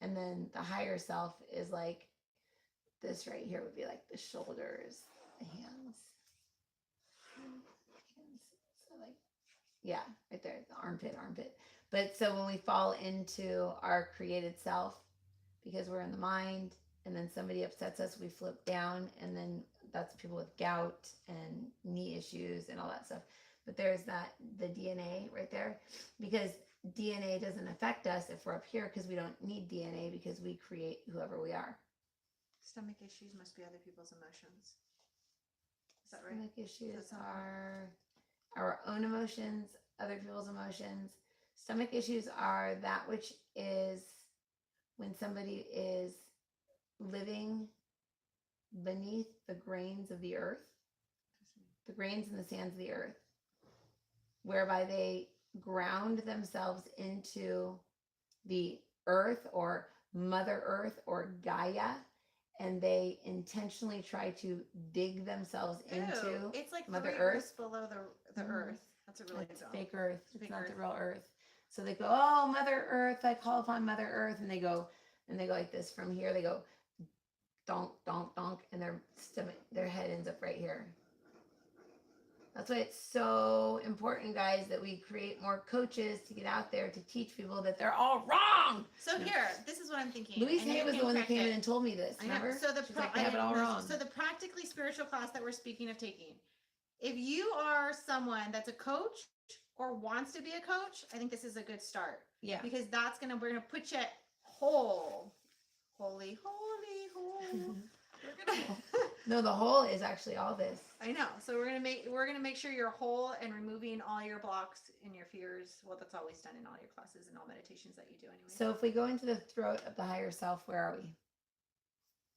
S1: And then the higher self is like this right here would be like the shoulders, the hands. So like, yeah, right there, the armpit. But so when we fall into our created self, because we're in the mind, and then somebody upsets us, we flip down, and then that's people with gout and knee issues and all that stuff. But there's the DNA right there, because DNA doesn't affect us if we're up here, because we don't need DNA because we create whoever we are.
S2: Stomach issues must be other people's emotions. Is that right?
S1: Stomach issues
S2: Does that sound
S1: are our own emotions, other people's emotions. Stomach issues are that which is when somebody is living beneath the grains of the earth, the grains and the sands of the earth, whereby they ground themselves into the earth or Mother Earth or Gaia, and they intentionally try to dig themselves into
S2: Ew, it's like
S1: Mother
S2: 3
S1: Earth.
S2: earths below the
S1: Mhm.
S2: earth. That's a really
S1: It's
S2: good
S1: fake Earth. It's
S2: fake
S1: not the
S2: Earth.
S1: real Earth. So they go, oh, Mother Earth, I call upon Mother Earth, and they go like this from here. They go donk, donk, donk, and their stomach, their head ends up right here. That's why it's so important, guys, that we create more coaches to get out there to teach people that they're all wrong.
S2: So
S1: No.
S2: here, this is what I'm thinking.
S1: Louise
S2: and
S1: Hay
S2: you
S1: was the
S2: can
S1: one that
S2: correct
S1: came in
S2: it.
S1: and told me this.
S2: I know.
S1: Remember?
S2: So the
S1: She's like, they have it all wrong.
S2: So the practically spiritual class that we're speaking of taking, if you are someone that's a coach or wants to be a coach, I think this is a good start
S1: Yeah.
S2: because we're gonna put you whole, holy. We're gonna.
S1: No, the whole is actually all this.
S2: I know. So we're gonna make sure you're whole and removing all your blocks and your fears. Well, that's always done in all your classes and all meditations that you do anyway.
S1: So if we go into the throat of the higher self, where are we?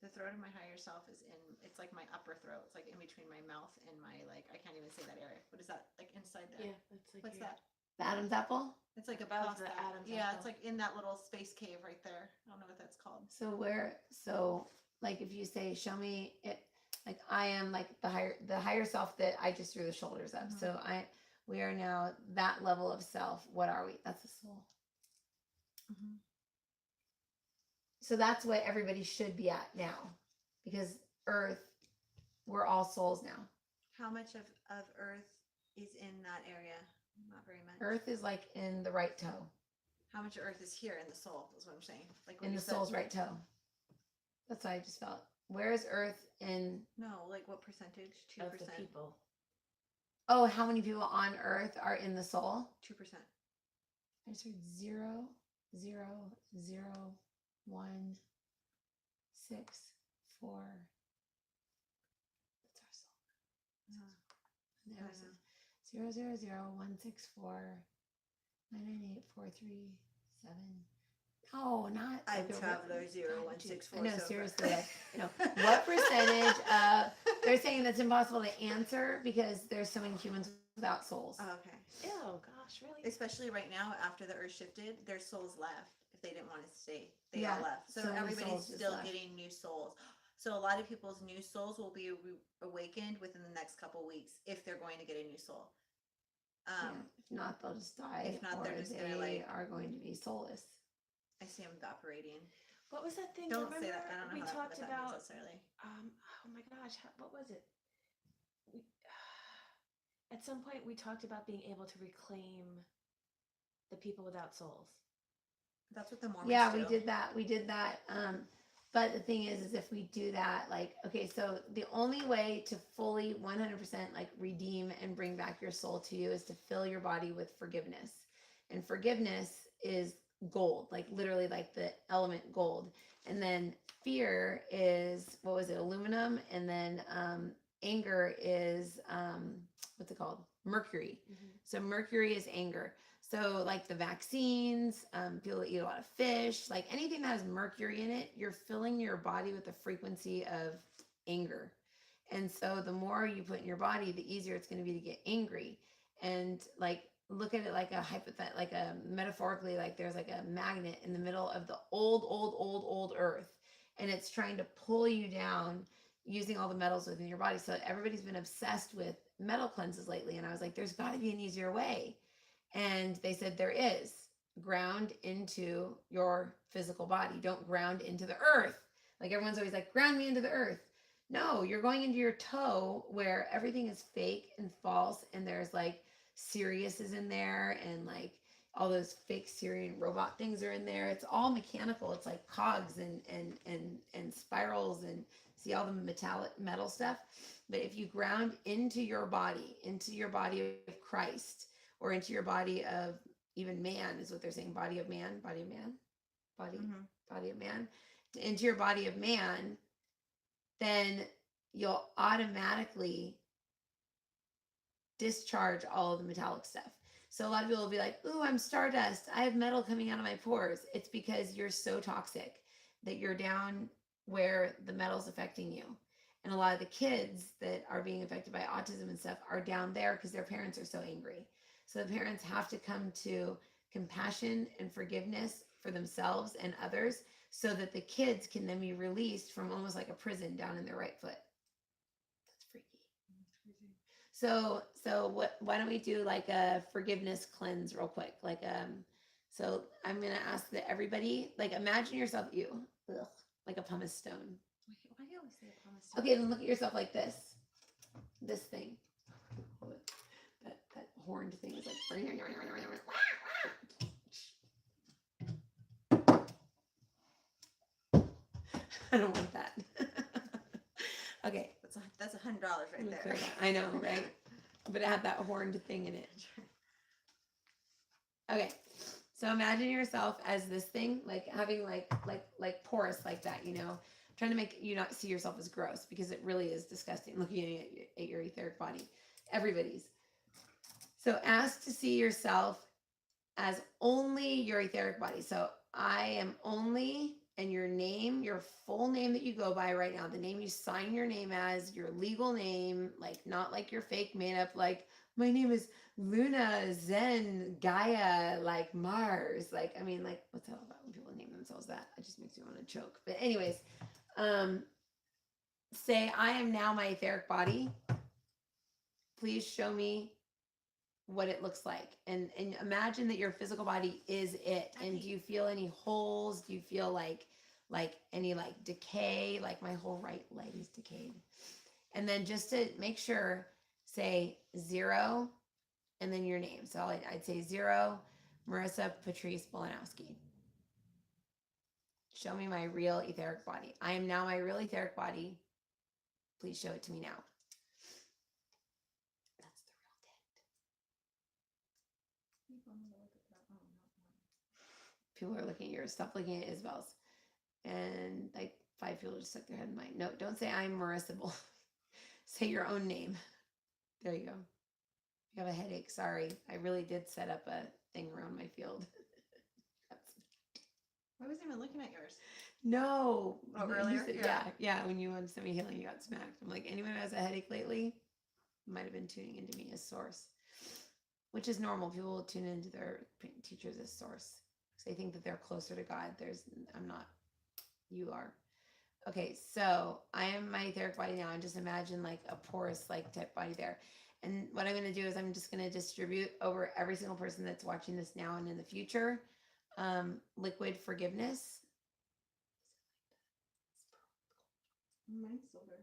S2: The throat of my higher self is it's like my upper throat. It's like in between my mouth and my I can't even say that area. What is that? Like inside there.
S4: Yeah, that's like
S2: What's
S4: your-
S2: that?
S1: The Adam's apple?
S2: It's like
S4: Above
S2: across
S4: the
S2: that.
S4: Adam's
S2: Yeah,
S4: apple.
S2: it's like in that little space cave right there. I don't know what that's called.
S1: So like if you say, show me it, like I am like the higher self that I just threw the shoulders up.
S2: Mhm.
S1: So we are now that level of self. What are we? That's the soul.
S2: Mm-hmm.
S1: So that's what everybody should be at now, because Earth, we're all souls now.
S2: How much of Earth is in that area? Not very much.
S1: Earth is like in the right toe,
S2: How much of Earth is here in the soul? Is what I'm saying. Like when
S1: in
S2: you
S1: the
S2: said-
S1: soul's right toe. That's what I just felt. Where is Earth in?
S2: No, like what percentage?
S4: of the
S2: 2%.
S4: people.
S1: Oh, how many people on Earth are in the soul?
S2: 2%.
S1: I just heard 0, 0, 0, 1, 6, 4. That's our soul. And
S2: I
S1: ours
S2: know.
S1: is 0, 0, 0, 1, 6, 4, 9, 9, 8, 4, 3, 7. Oh, not.
S2: I'm
S1: like a
S2: Traveler
S1: real-
S2: 0164.
S1: I know,
S2: so
S1: seriously.
S2: far.
S1: Like, no. What percentage of. They're saying that's impossible to answer because there's so many humans without souls.
S2: Oh, okay.
S4: Oh gosh, really?
S2: Especially right now, after the Earth shifted, their souls left. If they didn't want to stay, they
S1: Yeah,
S2: all left. So
S1: so many
S2: everybody's
S1: souls just
S2: still
S1: left.
S2: getting new souls. So a lot of people's new souls will be awakened within the next couple weeks if they're going to get a new soul.
S1: Yeah, if not, they'll just die.
S2: if not,
S1: or
S2: they're just
S1: they
S2: gonna, like-
S1: are going to be soulless.
S2: I see them evaporating.
S4: What was that thing?
S2: Don't
S4: Remember
S2: say that. I don't know
S4: we
S2: how that,
S4: talked
S2: what that means
S4: about.
S2: necessarily.
S4: Oh my gosh, what was it? We, at some point, we talked about being able to reclaim the people without souls.
S2: That's what the Mormons
S1: Yeah,
S2: do.
S1: we did that. We did that. But the thing is if we do that, like, okay, so the only way to fully 100% like redeem and bring back your soul to you is to fill your body with forgiveness. And forgiveness is gold, like literally like the element gold. And then fear is, what was it, aluminum? And then anger is, what's it called? Mercury. So mercury is anger. So like the vaccines, people that eat a lot of fish, like anything that has mercury in it, you're filling your body with the frequency of anger. And so the more you put in your body, the easier it's going to be to get angry. And like look at it like a like a metaphorically, like there's like a magnet in the middle of the old earth, and it's trying to pull you down using all the metals within your body. So everybody's been obsessed with metal cleanses lately, and I was like, there's got to be an easier way. And they said there is. Ground into your physical body. Don't ground into the earth. Like everyone's always like, ground me into the earth. No, you're going into your toe where everything is fake and false, and there's like Sirius is in there, and like all those fake Syrian robot things are in there. It's all mechanical. It's like cogs and spirals, and see all the metal stuff. But if you ground into your body of Christ, or into your body of even man, is what they're saying, body of man, body of man, body of man, into your body of man, then you'll automatically discharge all of the metallic stuff. So a lot of people will be like, ooh, I'm stardust. I have metal coming out of my pores. It's because you're so toxic that you're down where the metal's affecting you. And a lot of the kids that are being affected by autism and stuff are down there because their parents are so angry. So the parents have to come to compassion and forgiveness for themselves and others, so that the kids can then be released from almost like a prison down in their right foot. That's freaky. So what, why don't we do like a forgiveness cleanse real quick? Like, so I'm going to ask that everybody, like, imagine yourself, like a pumice stone.
S2: Why do you always say a promise?
S1: Okay, then look at yourself like this thing. That horned thing is like. I don't want that. Okay.
S2: That's $100 right there.
S1: I know, right? But it had that horned thing in it. Okay. So imagine yourself as this thing, like having like porous like that, you know, trying to make you not see yourself as gross, because it really is disgusting looking at your etheric body. Everybody's. So ask to see yourself as only your etheric body. So I am only, and your name, your full name that you go by right now, the name you sign your name as, your legal name, like not like your fake made up, like my name is Luna Zen Gaia, like Mars. Like, I mean, like, what's that all about when people name themselves that? It just makes me want to choke. But anyways, say I am now my etheric body. Please show me what it looks like, and imagine that your physical body is it. And do you feel any holes? Do you feel like any like decay? Like my whole right leg is decayed. And then just to make sure, say 0 and then your name. So I'd say 0 Marissa Patrice Bolanowski. Show me my real etheric body. I am now my real etheric body. Please show it to me now. That's the real dead. People are looking at yours. Stop looking at Isabel's. And like 5 people just stuck their head in mine. No, don't say I'm Marissa. Say your own name. There you go. You have a headache. Sorry. I really did set up a thing around my field.
S2: I wasn't even looking at yours.
S1: No.
S2: Oh,
S1: You
S2: earlier?
S1: said- yeah. When you wanted to send me healing, you got smacked. I'm like, anyone who has a headache lately might have been tuning into me as source, which is normal. People will tune into their teachers as source because they think that they're closer to God. I'm not. You are. Okay, so I am my etheric body now, and just imagine like a porous like type body there. And what I'm going to do is I'm just going to distribute over every single person that's watching this now and in the future, liquid forgiveness.
S2: Mine's silver.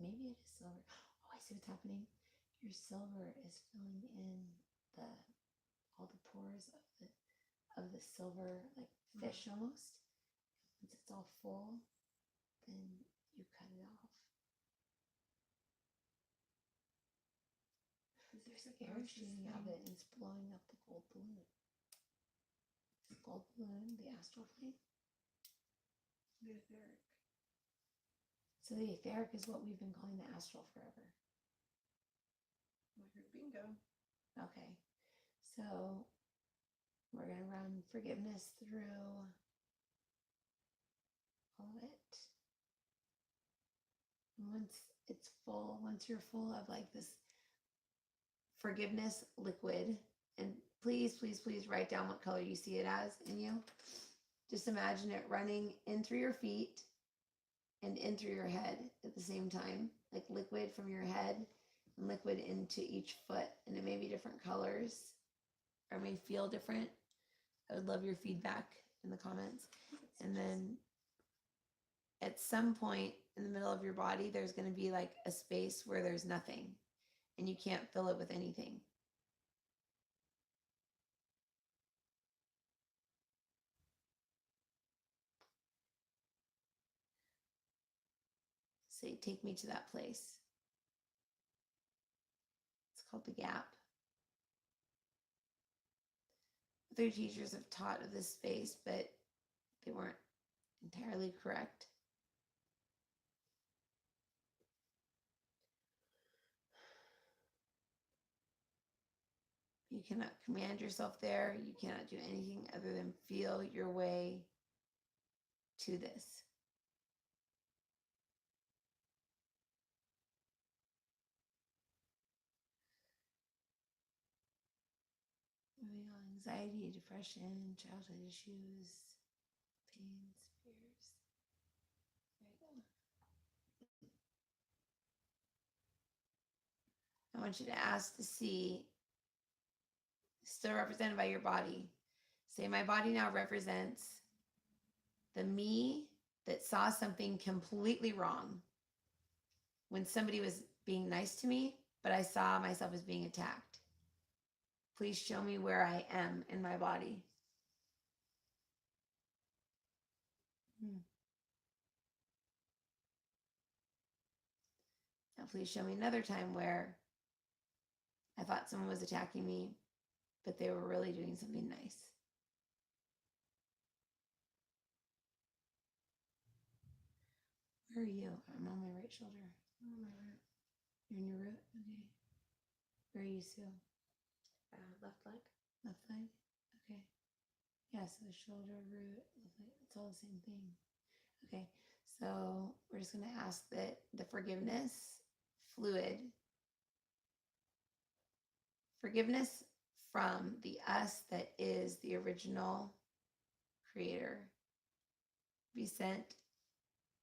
S1: Maybe it is silver. Oh, I see what's happening. Your silver is filling in all the pores of the silver, like fish almost. Once it's all full, then you cut it off. There's air shooting out of it, and it's blowing up the gold balloon. The gold balloon, the astral plane.
S2: The etheric.
S1: So the etheric is what we've been calling the astral forever.
S2: Bingo.
S1: Okay. So we're going to run forgiveness through all of it. And once it's full, once you're full of like this forgiveness liquid, and please write down what color you see it as in you. Just imagine it running in through your feet and in through your head at the same time, like liquid from your head and liquid into each foot. And it may be different colors or may feel different. I would love your feedback in the comments. And then at some point in the middle of your body, there's going to be like a space where there's nothing and you can't fill it with anything. Say, take me to that place. It's called the gap. Other teachers have taught of this space, but they weren't entirely correct. You cannot command yourself there. You cannot do anything other than feel your way to this. anxiety, depression, childhood issues, pains, fears. There you go. I want you to ask to see, still represented by your body. Say, my body now represents the me that saw something completely wrong when somebody was being nice to me, but I saw myself as being attacked. Please show me where I am in my body. Now, please show me another time where I thought someone was attacking me, but they were really doing something nice. Where are you? I'm on my right shoulder.
S4: Oh, my root.
S1: You're in your root? Okay. Where are you, Sue?
S4: Left leg.
S1: Left leg? Okay. Yeah, so the shoulder, root, left leg, it's all the same thing. Okay, so we're just going to ask that the forgiveness fluid, forgiveness from the us that is the original creator, be sent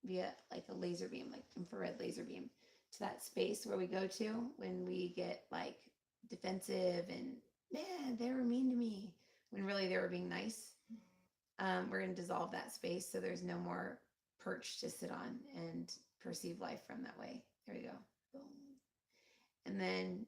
S1: via like a laser beam, like infrared laser beam, to that space where we go to when we get like defensive and man, they were mean to me when really they were being nice. We're going to dissolve that space so there's no more perch to sit on and perceive life from that way. There we go. Boom. And then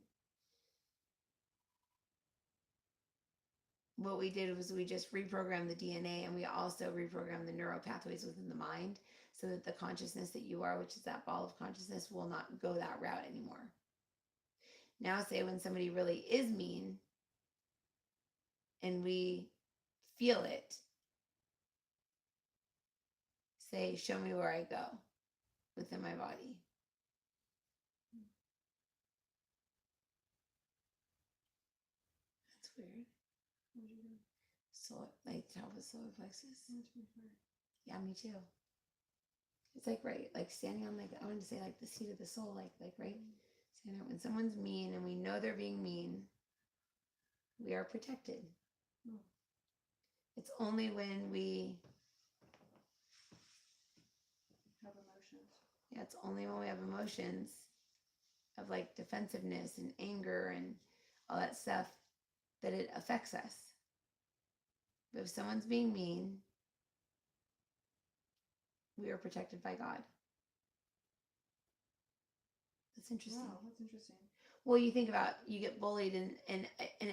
S1: what we did was we just reprogrammed the DNA, and we also reprogrammed the neural pathways within the mind so that the consciousness that you are, which is that ball of consciousness, will not go that route anymore. Now say when somebody really is mean and we feel it, say, show me where I go within my body. That's weird. So, like top of solar plexus. Yeah, me too. It's like right, like standing on like I wanted to say like the seat of the soul, like right. Standing when someone's mean and we know they're being mean, we are protected. It's only when we
S2: Have emotions.
S1: Yeah, it's only when we have emotions of like defensiveness and anger and all that stuff that it affects us. But if someone's being mean, we are protected by God. That's interesting.
S2: Wow, that's interesting.
S1: Well, you think about you get bullied and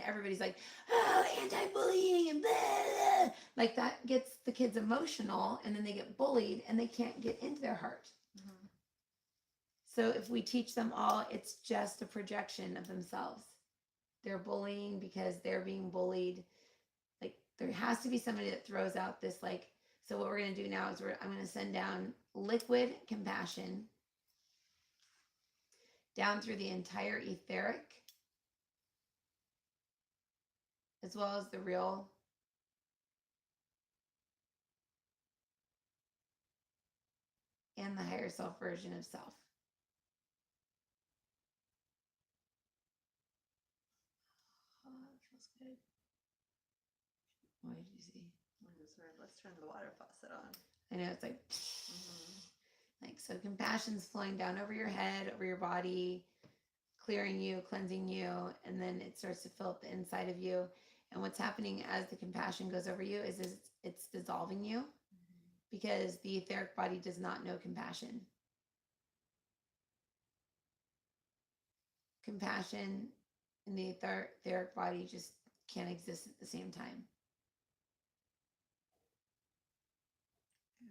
S1: everybody's like, oh, anti-bullying and blah, blah. Like that gets the kids emotional, and then they get bullied and they can't get into their heart.
S2: Mm-hmm.
S1: So if we teach them all, it's just a projection of themselves. They're bullying because they're being bullied. Like there has to be somebody that throws out this like, so what we're going to do now is I'm going to send down liquid compassion down through the entire etheric, as well as the real and the higher self version of self. Oh, that feels good. What did you see?
S2: Let's turn the water faucet on.
S1: I know it's like, like so compassion's flowing down over your head, over your body, clearing you, cleansing you, and then it starts to fill up the inside of you. And what's happening as the compassion goes over you is it's dissolving you because the etheric body does not know compassion. Compassion and the etheric body just can't exist at the same time.
S2: Yeah.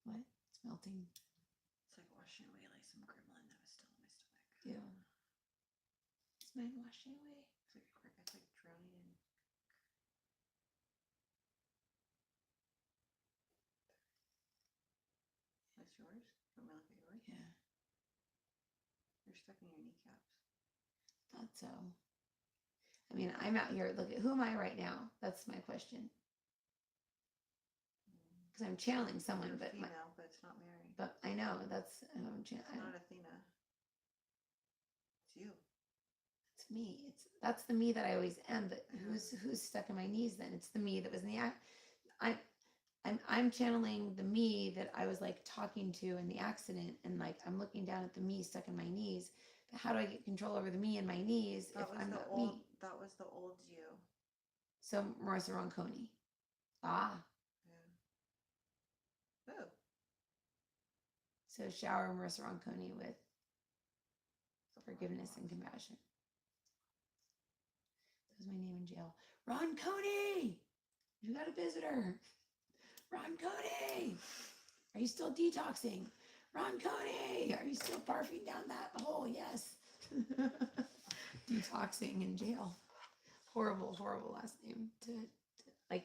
S1: What? It's melting.
S2: It's like washing away like some gremlin that was still in my stomach.
S1: Yeah. It's mine washing away.
S2: It's like drowning in. That's yours? You want me to look at yours?
S1: Yeah.
S2: You're stuck in your kneecaps.
S1: Thought so. I mean, I'm out here. Look at who am I right now? That's my question. Because I'm channeling someone,
S2: You're
S1: but
S2: female, but it's not Mary.
S1: but I know that's
S2: It's not Athena. It's you.
S1: it's me. It's That's the me that I always am. But who's stuck in my knees then? It's the me that was in the act. I'm channeling the me that I was like talking to in the accident, and like I'm looking down at the me stuck in my knees. But how do I get control over the me in my knees if I'm not me?
S2: That was the old you.
S1: So Marissa Ronconi. Ah,
S2: Yeah. Oh.
S1: so shower Marissa Ronconi with forgiveness and compassion. That was my name in jail. Ronconi! You got a visitor. Ronconi! Are you still detoxing? Ronconi! Are you still barfing down that hole? Yes. Detoxing in jail. Horrible, horrible last name to like.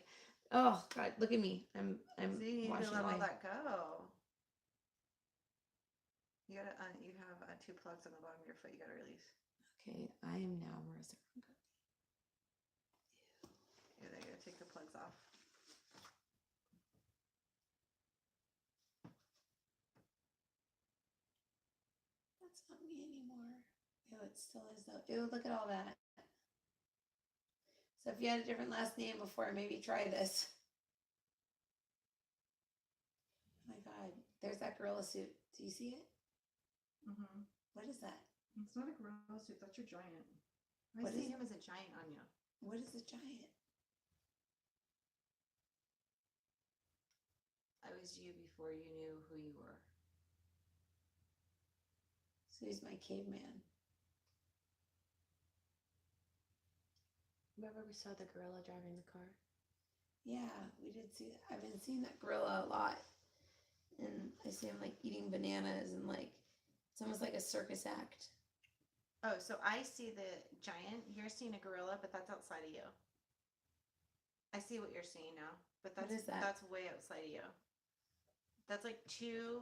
S1: Oh God, look at me. I'm
S2: So you need to
S1: washing
S2: let
S1: away.
S2: all that go. You gotta. You have 2 plugs on the bottom of your foot. You gotta release.
S1: Okay, I am now Marissa Ronconi.
S2: Yeah, they gotta take the plugs off.
S1: That's not me anymore. Ew, it still is though. Ew, look at all that. So if you had a different last name before, maybe try this. Oh my God, there's that gorilla suit. Do you see it?
S2: Mm-hmm.
S1: What is that?
S2: It's not a gorilla suit. That's your giant. I
S1: What
S2: see
S1: is-
S2: him as a giant, Anya.
S1: What is a giant?
S2: I was you before you knew who you were.
S1: So he's my caveman.
S4: Remember we saw the gorilla driving the car?
S1: Yeah, we did see that. I've been seeing that gorilla a lot. And I see him like eating bananas and like it's almost like a circus act.
S2: Oh, so I see the giant. You're seeing a gorilla, but that's outside of you. I see what you're seeing now, but
S1: What
S2: that's
S1: is that?
S2: that's way outside of you. That's like 2.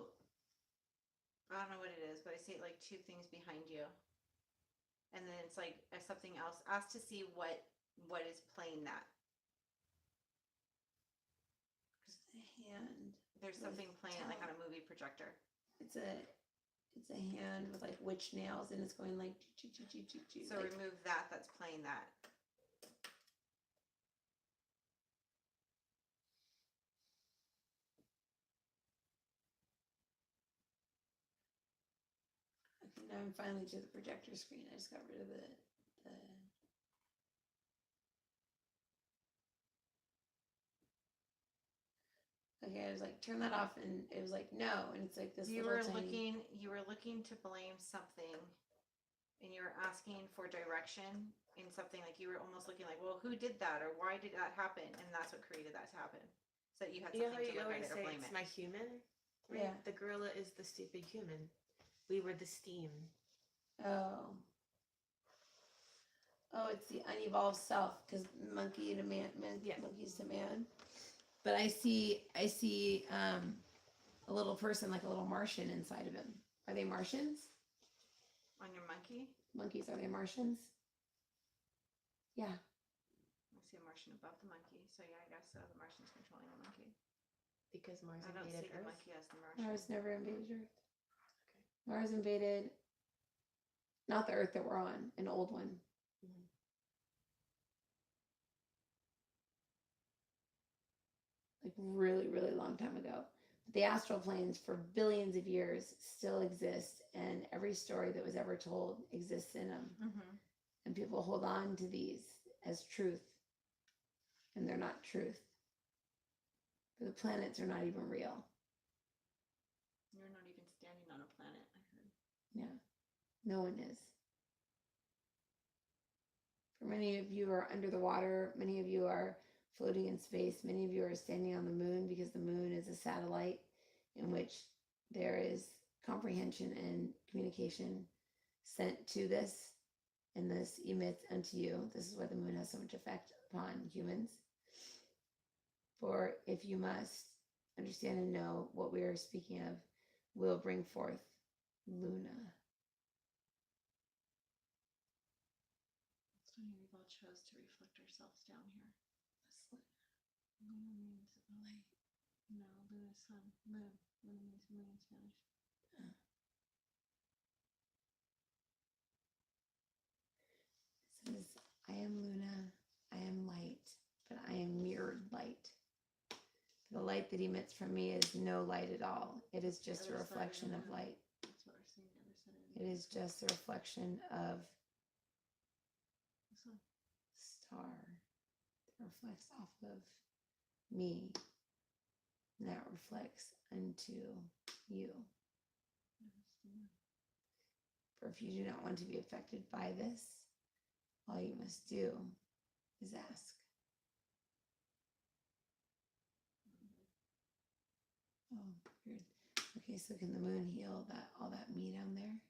S2: I don't know what it is, but I see like 2 things behind you, and then it's like something else. Ask to see what is playing that.
S1: A hand.
S2: There's
S1: With
S2: something playing like on
S1: talent.
S2: a movie projector.
S1: It's a hand with like witch nails and it's going like choo, choo, choo, choo, choo,
S2: So
S1: like,
S2: remove that. That's playing that.
S1: okay, now I'm finally to the projector screen. I just got rid of the okay, I was like, turn that off, and it was like, no, and it's like this
S2: You
S1: little
S2: were
S1: tiny.
S2: looking to blame something, and you were asking for direction in something. Like you were almost looking like, well, who did that, or why did that happen? And that's what created that to happen. So that you had
S4: You know how
S2: something to
S4: you
S2: look
S4: always
S2: at it or
S4: say
S2: blame
S4: it's
S2: it.
S4: my human? Right?
S1: Yeah.
S4: The gorilla is the stupid human. We were the steam.
S1: Oh. Oh, it's the unevolved self because monkey to man,
S4: Yeah.
S1: monkeys to man. But I see a little person like a little Martian inside of him. Are they Martians?
S2: On your monkey,
S1: Monkeys, are they Martians? Yeah.
S2: I see a Martian above the monkey. So yeah, I guess so. The Martian's controlling the monkey.
S4: Because Mars
S2: I don't see
S4: invaded
S2: the
S4: Earth.
S2: monkey as the Martian.
S1: Mars never invaded Earth.
S4: Okay.
S1: Mars invaded not the Earth that we're on, an old one.
S4: Mhm.
S1: Like really, really long time ago. The astral planes for billions of years still exist, and every story that was ever told exists in them.
S2: Mm-hmm.
S1: And people hold on to these as truth, and they're not truth. The planets are not even real.
S2: You're not even standing on a planet. I heard.
S1: Yeah, no one is. For many of you are under the water. Many of you are floating in space. Many of you are standing on the moon because the moon is a satellite in which there is comprehension and communication sent to this, and this emits unto you. This is why the moon has so much effect upon humans. For if you must understand and know what we are speaking of, will bring forth Luna.
S2: So we've all chose to reflect ourselves down here. Luna means light. No, Luna sun. Moon. Luna means moon in Spanish.
S1: This is light that emits from me is no light at all. It is just a
S4: Other side of
S1: reflection of
S4: the moon.
S1: light.
S4: That's what we're seeing the other side of
S1: It is just a reflection of
S4: the sun.
S1: star that reflects off of me. And that reflects unto you.
S4: That's the moon.
S1: For if you do not want to be affected by this, all you must do is ask. Oh, weird. Okay, so can the moon heal that all that me down there?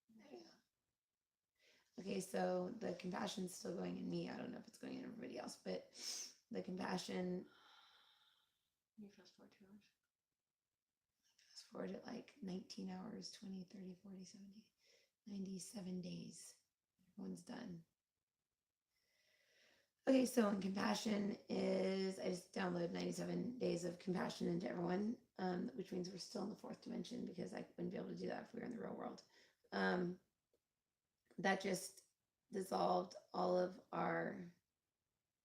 S1: There you go. Okay, so the compassion's still going in me. I don't know if it's going in everybody else, but the compassion,
S4: You fast forward 2 hours.
S1: fast forward at like 19 hours, 20, 30, 40, 70, 97 days. Everyone's done. Okay, so in compassion is, I just downloaded 97 days of compassion into everyone, which means we're still in the fourth dimension because I wouldn't be able to do that if we were in the real world. That just dissolved all of our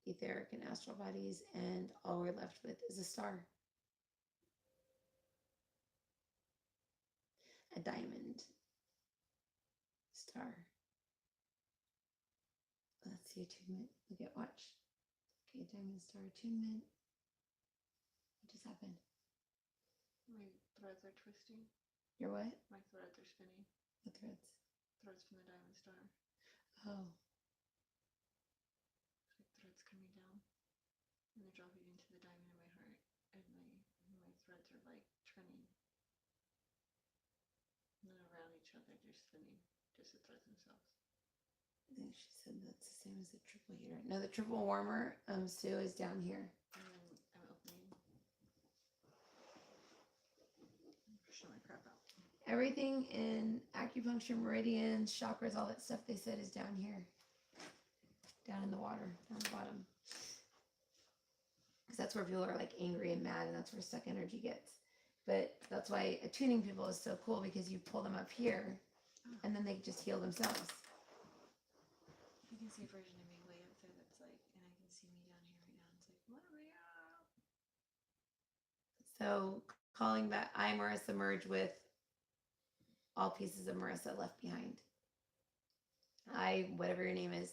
S1: etheric and astral bodies, and all we're left with is a star. A diamond star. Let's see, attunement. Look at watch. Okay, diamond star attunement. What just happened?
S4: My threads are twisting.
S1: Your what?
S4: My threads are spinning.
S1: The threads.
S4: Threads from the diamond star.
S1: Oh,
S4: It's like threads coming down. And they're dropping into the diamond in my heart. And my threads are like turning. And then around each other, they're spinning. Just the threads themselves.
S1: I think she said that's the same as the triple heater. No, the triple warmer, Sue, is down here.
S4: And then I'm opening. I'm pushing my crap out.
S1: Everything in acupuncture, meridians, chakras, all that stuff they said is down here. Down in the water, down the bottom. Because that's where people are like angry and mad, and that's where stuck energy gets. But that's why attuning people is so cool, because you pull them up here and then they just heal themselves.
S4: I can see a version of me way up there that's like, and I can see me down here right now. It's like, what am I out?
S1: So calling that I, Marissa, merge with all pieces of Marissa left behind. I, whatever your name is,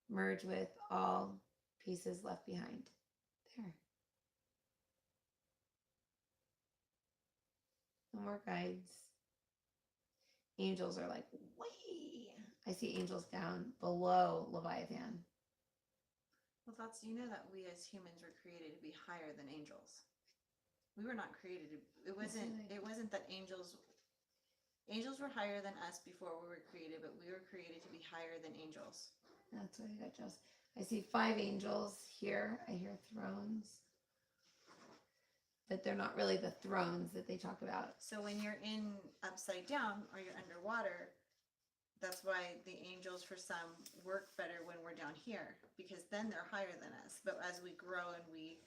S1: merge with all pieces left behind. There. No more guides. Angels are like, way. I see angels down below Leviathan.
S2: Well, that's, you know, that we as humans were created to be higher than angels. We were not created to, it wasn't that angels were higher than us before we were created, but we were created to be higher than angels.
S1: That's what I got, Joss. I see 5 angels here. I hear thrones. But they're not really the thrones that they talk about.
S2: So when you're in upside down or you're underwater, that's why the angels for some work better when we're down here, because then they're higher than us. But as we grow and we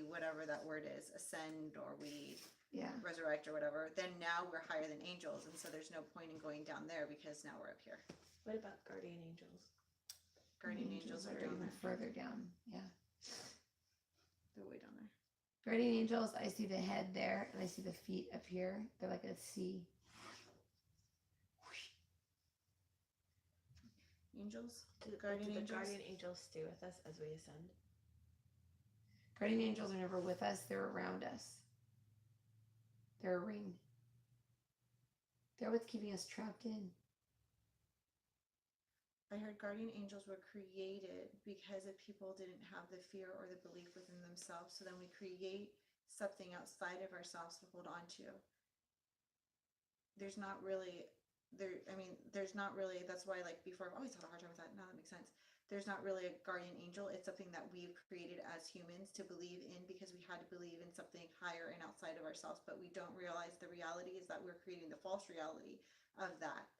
S2: whatever that word is, ascend, or we
S1: Yeah.
S2: resurrect or whatever, then now we're higher than angels, and so there's no point in going down there because now we're up here.
S4: What about guardian angels?
S2: Guardian angels are down
S1: even
S2: there.
S1: further down. Yeah.
S2: They're way down there.
S1: Guardian angels, I see the head there and I see the feet up here. They're like a C.
S2: Angels?
S4: Do the
S2: Guardian angels?
S4: guardian angels stay with us as we ascend?
S1: Guardian angels are never with us, they're around us. They're a ring. They're what's keeping us trapped in.
S2: I heard guardian angels were created because if people didn't have the fear or the belief within themselves, so then we create something outside of ourselves to hold on to. There's not really that's why, like, before I've always had a hard time with that. Now that makes sense. There's not really a guardian angel. It's something that we've created as humans to believe in because we had to believe in something higher and outside of ourselves, but we don't realize the reality is that we're creating the false reality of that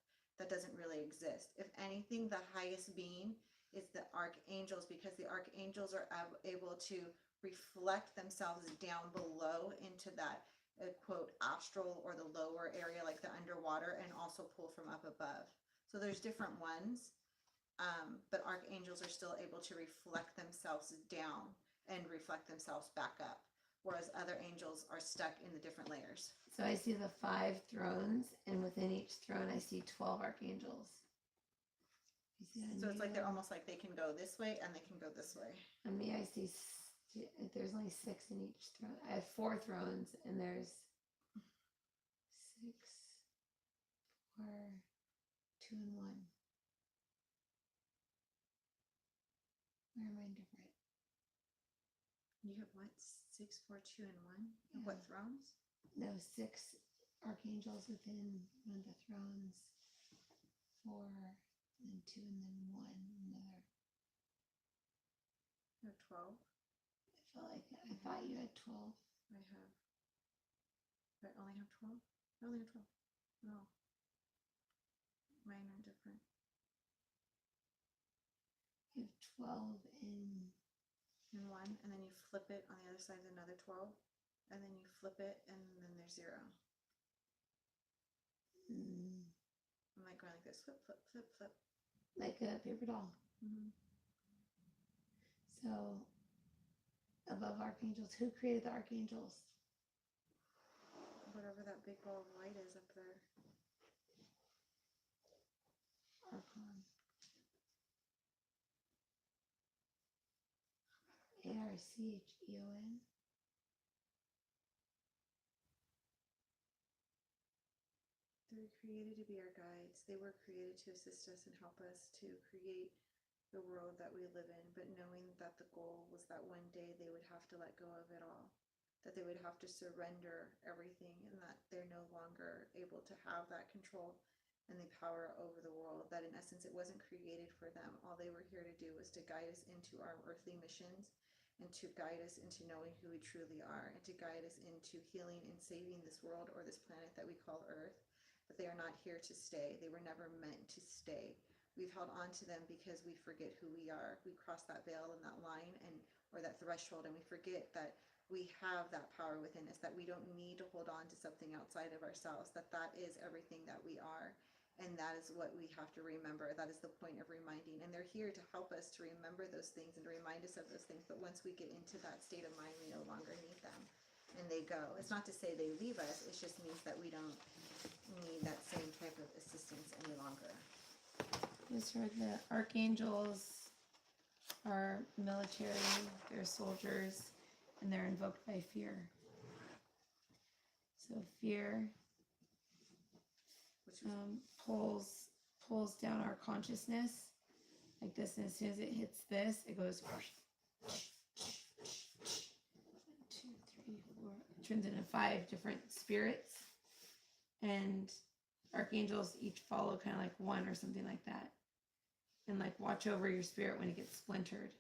S2: doesn't really exist. If anything, the highest being is the archangels, because the archangels are able to reflect themselves down below into that quote astral or the lower area, like the underwater, and also pull from up above. So there's different ones, but archangels are still able to reflect themselves down and reflect themselves back up, whereas other angels are stuck in the different layers.
S1: So I see the 5 thrones, and within each throne, I see 12 archangels. You see that on
S2: So it's
S1: you
S2: like they're
S1: there?
S2: almost like they can go this way and they can go this way.
S1: On me, I see there's only 6 in each throne. I have 4 thrones, and there's 6, 4, 2, and 1. Where am I different?
S2: You have what? 6, 4, 2, and 1? And what thrones?
S1: No, 6 archangels within one of the thrones, 4, and then 2, and then 1. Another.
S2: You have 12.
S1: I felt like I thought you had 12.
S2: I have. I only have 12? I only have 12. No. Mine are different.
S1: You have 12 in.
S2: And 1, and then you flip it on the other side, another 12, and then you flip it, and then there's 0.
S1: Mm,
S2: I'm like going like this, flip, flip, flip, flip.
S1: like a paper doll.
S2: Mm-hmm.
S1: So, above archangels, who created the archangels?
S2: Whatever that big ball of light is up there.
S1: Archon. Archon.
S2: They were created to be our guides. They were created to assist us and help us to create the world that we live in, but knowing that the goal was that one day they would have to let go of it all, that they would have to surrender everything, and that they're no longer able to have that control and the power over the world, that in essence it wasn't created for them. All they were here to do was to guide us into our earthly missions and to guide us into knowing who we truly are and to guide us into healing and saving this world or this planet that we call Earth. But they are not here to stay. They were never meant to stay. We've held on to them because we forget who we are. We cross that veil and that line and or that threshold, and we forget that we have that power within us, that we don't need to hold on to something outside of ourselves, that that is everything that we are. And that is what we have to remember. That is the point of reminding. And they're here to help us to remember those things and to remind us of those things. But once we get into that state of mind, we no longer need them. And they go. It's not to say they leave us. It just means that we don't need that same type of assistance any longer.
S1: These are the archangels are military, they're soldiers, and they're invoked by fear. So fear
S2: Which is
S1: pulls down our consciousness like this, and as soon as it hits this, it goes 1, 2, 3, 4. It turns into 5 different spirits, and archangels each follow kind of like 1 or something like that, and like watch over your spirit when it gets splintered.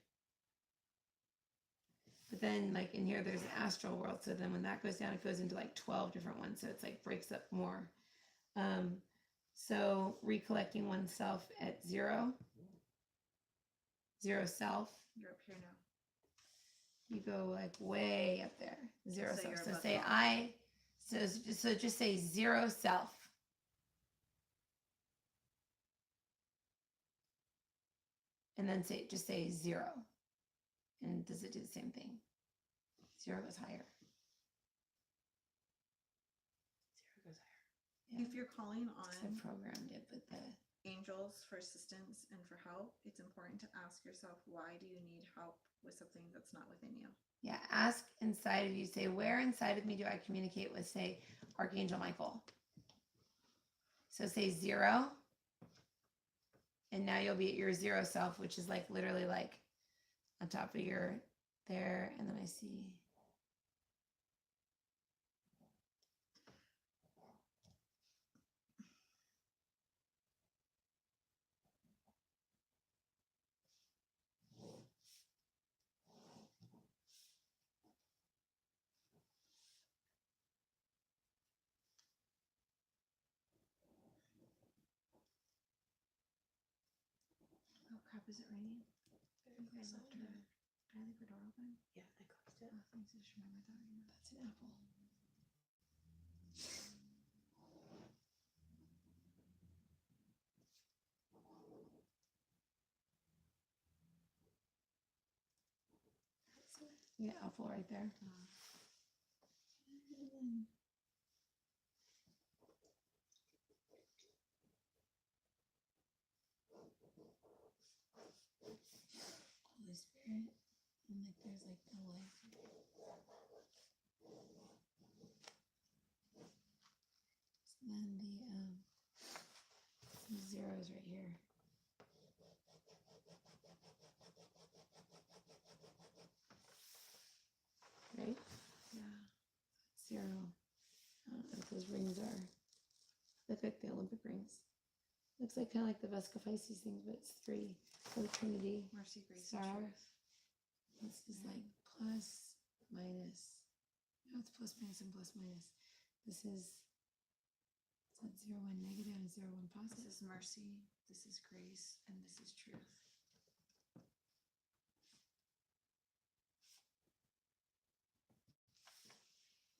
S1: But then like in here there's an astral world, so then when that goes down it goes into like 12 different ones, so it's like breaks up more. So recollecting oneself at 0 self,
S2: you're up here now.
S1: you go like way up there, 0
S2: So
S1: self.
S2: you're
S1: So
S2: above
S1: say
S2: all.
S1: so just say 0 self. And then just say 0. And does it do the same thing? 0 goes higher. 0 goes higher.
S2: If you're calling
S1: Just I
S2: on
S1: programmed it, but the
S2: angels for assistance and for help, it's important to ask yourself, why do you need help with something that's not within you?
S1: yeah, ask inside of you, say, where inside of me do I communicate with, say, Archangel Michael? So say 0. And now you'll be at your 0 self, which is like literally like on top of your there. And then I see.
S2: Oh crap, is it raining?
S4: Very
S2: I left
S4: soft.
S2: her. Can I leave her door open?
S4: Yeah, I closed
S2: Oh,
S4: it.
S2: thanks. I just remembered that right now.
S1: That's an apple. You get awful right there. Holy Spirit, and like there's like no life. So then the zeros right here. Right?
S4: Yeah.
S1: Zero. I don't know what those rings are. Look like the Olympic rings. Looks like kind of like the Vesca Pisces things, but it's three for the Trinity.
S4: Mercy, grace, and
S1: Star.
S4: truth.
S1: This is like plus, minus. No, it's plus, minus, and plus, minus. This is that 0, 1 negative and 0, 1 positive.
S4: This is mercy, this is grace, and this is truth.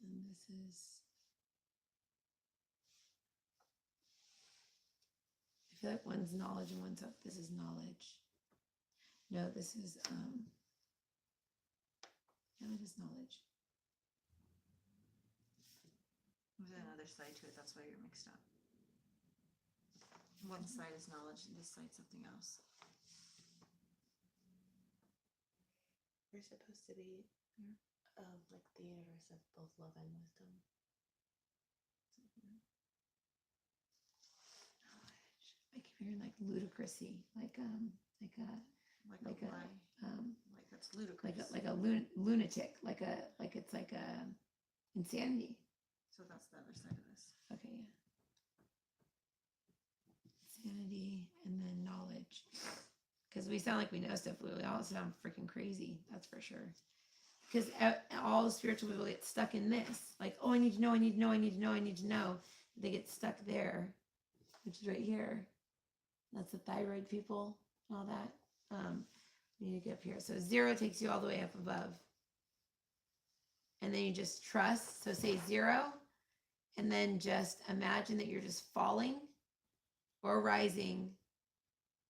S1: And this is. I feel like one's knowledge and one's up. This is knowledge. No, this is yeah, that is knowledge.
S2: There's another side to it. That's why you're mixed up. One side is knowledge, and this side's something else.
S3: We're supposed to be like the universe of both love and wisdom.
S1: Knowledge. I keep hearing like ludicrousy, like a
S2: Like
S1: like
S2: a
S1: a
S2: lie. Like that's ludicrous.
S1: like a lunatic, like it's like a insanity.
S2: So that's the other side of this.
S1: Okay, yeah. Insanity and then knowledge. Because we sound like we know stuff, but we all sound freaking crazy. That's for sure. Because all spiritual people get stuck in this. Like, oh, I need to know, I need to know, I need to know, I need to know. They get stuck there, which is right here. That's the thyroid people and all that. We need to get up here. So 0 takes you all the way up above. And then you just trust. So say 0. And then just imagine that you're just falling or rising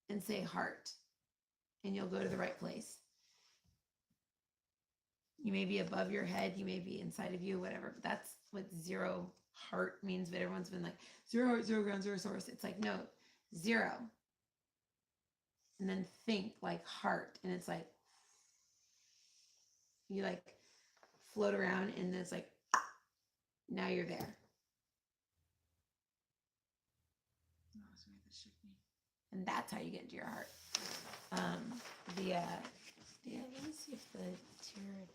S1: and say heart. And you'll go to the right place. You may be above your head, you may be inside of you, whatever. But that's what 0 heart means. But everyone's been like 0 heart, 0 ground, 0 source. It's like, no, 0. And then think like heart. And it's like, you like float around and then it's like, now you're there.
S2: Oh, sorry, that shook me.
S1: And that's how you get into your heart. Yeah, let me see if the tier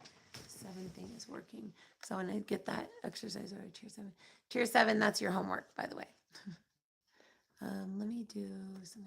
S1: 7 thing is working. So I want to get that exercise over tier 7. Tier 7, that's your homework, by the way. Let me do something.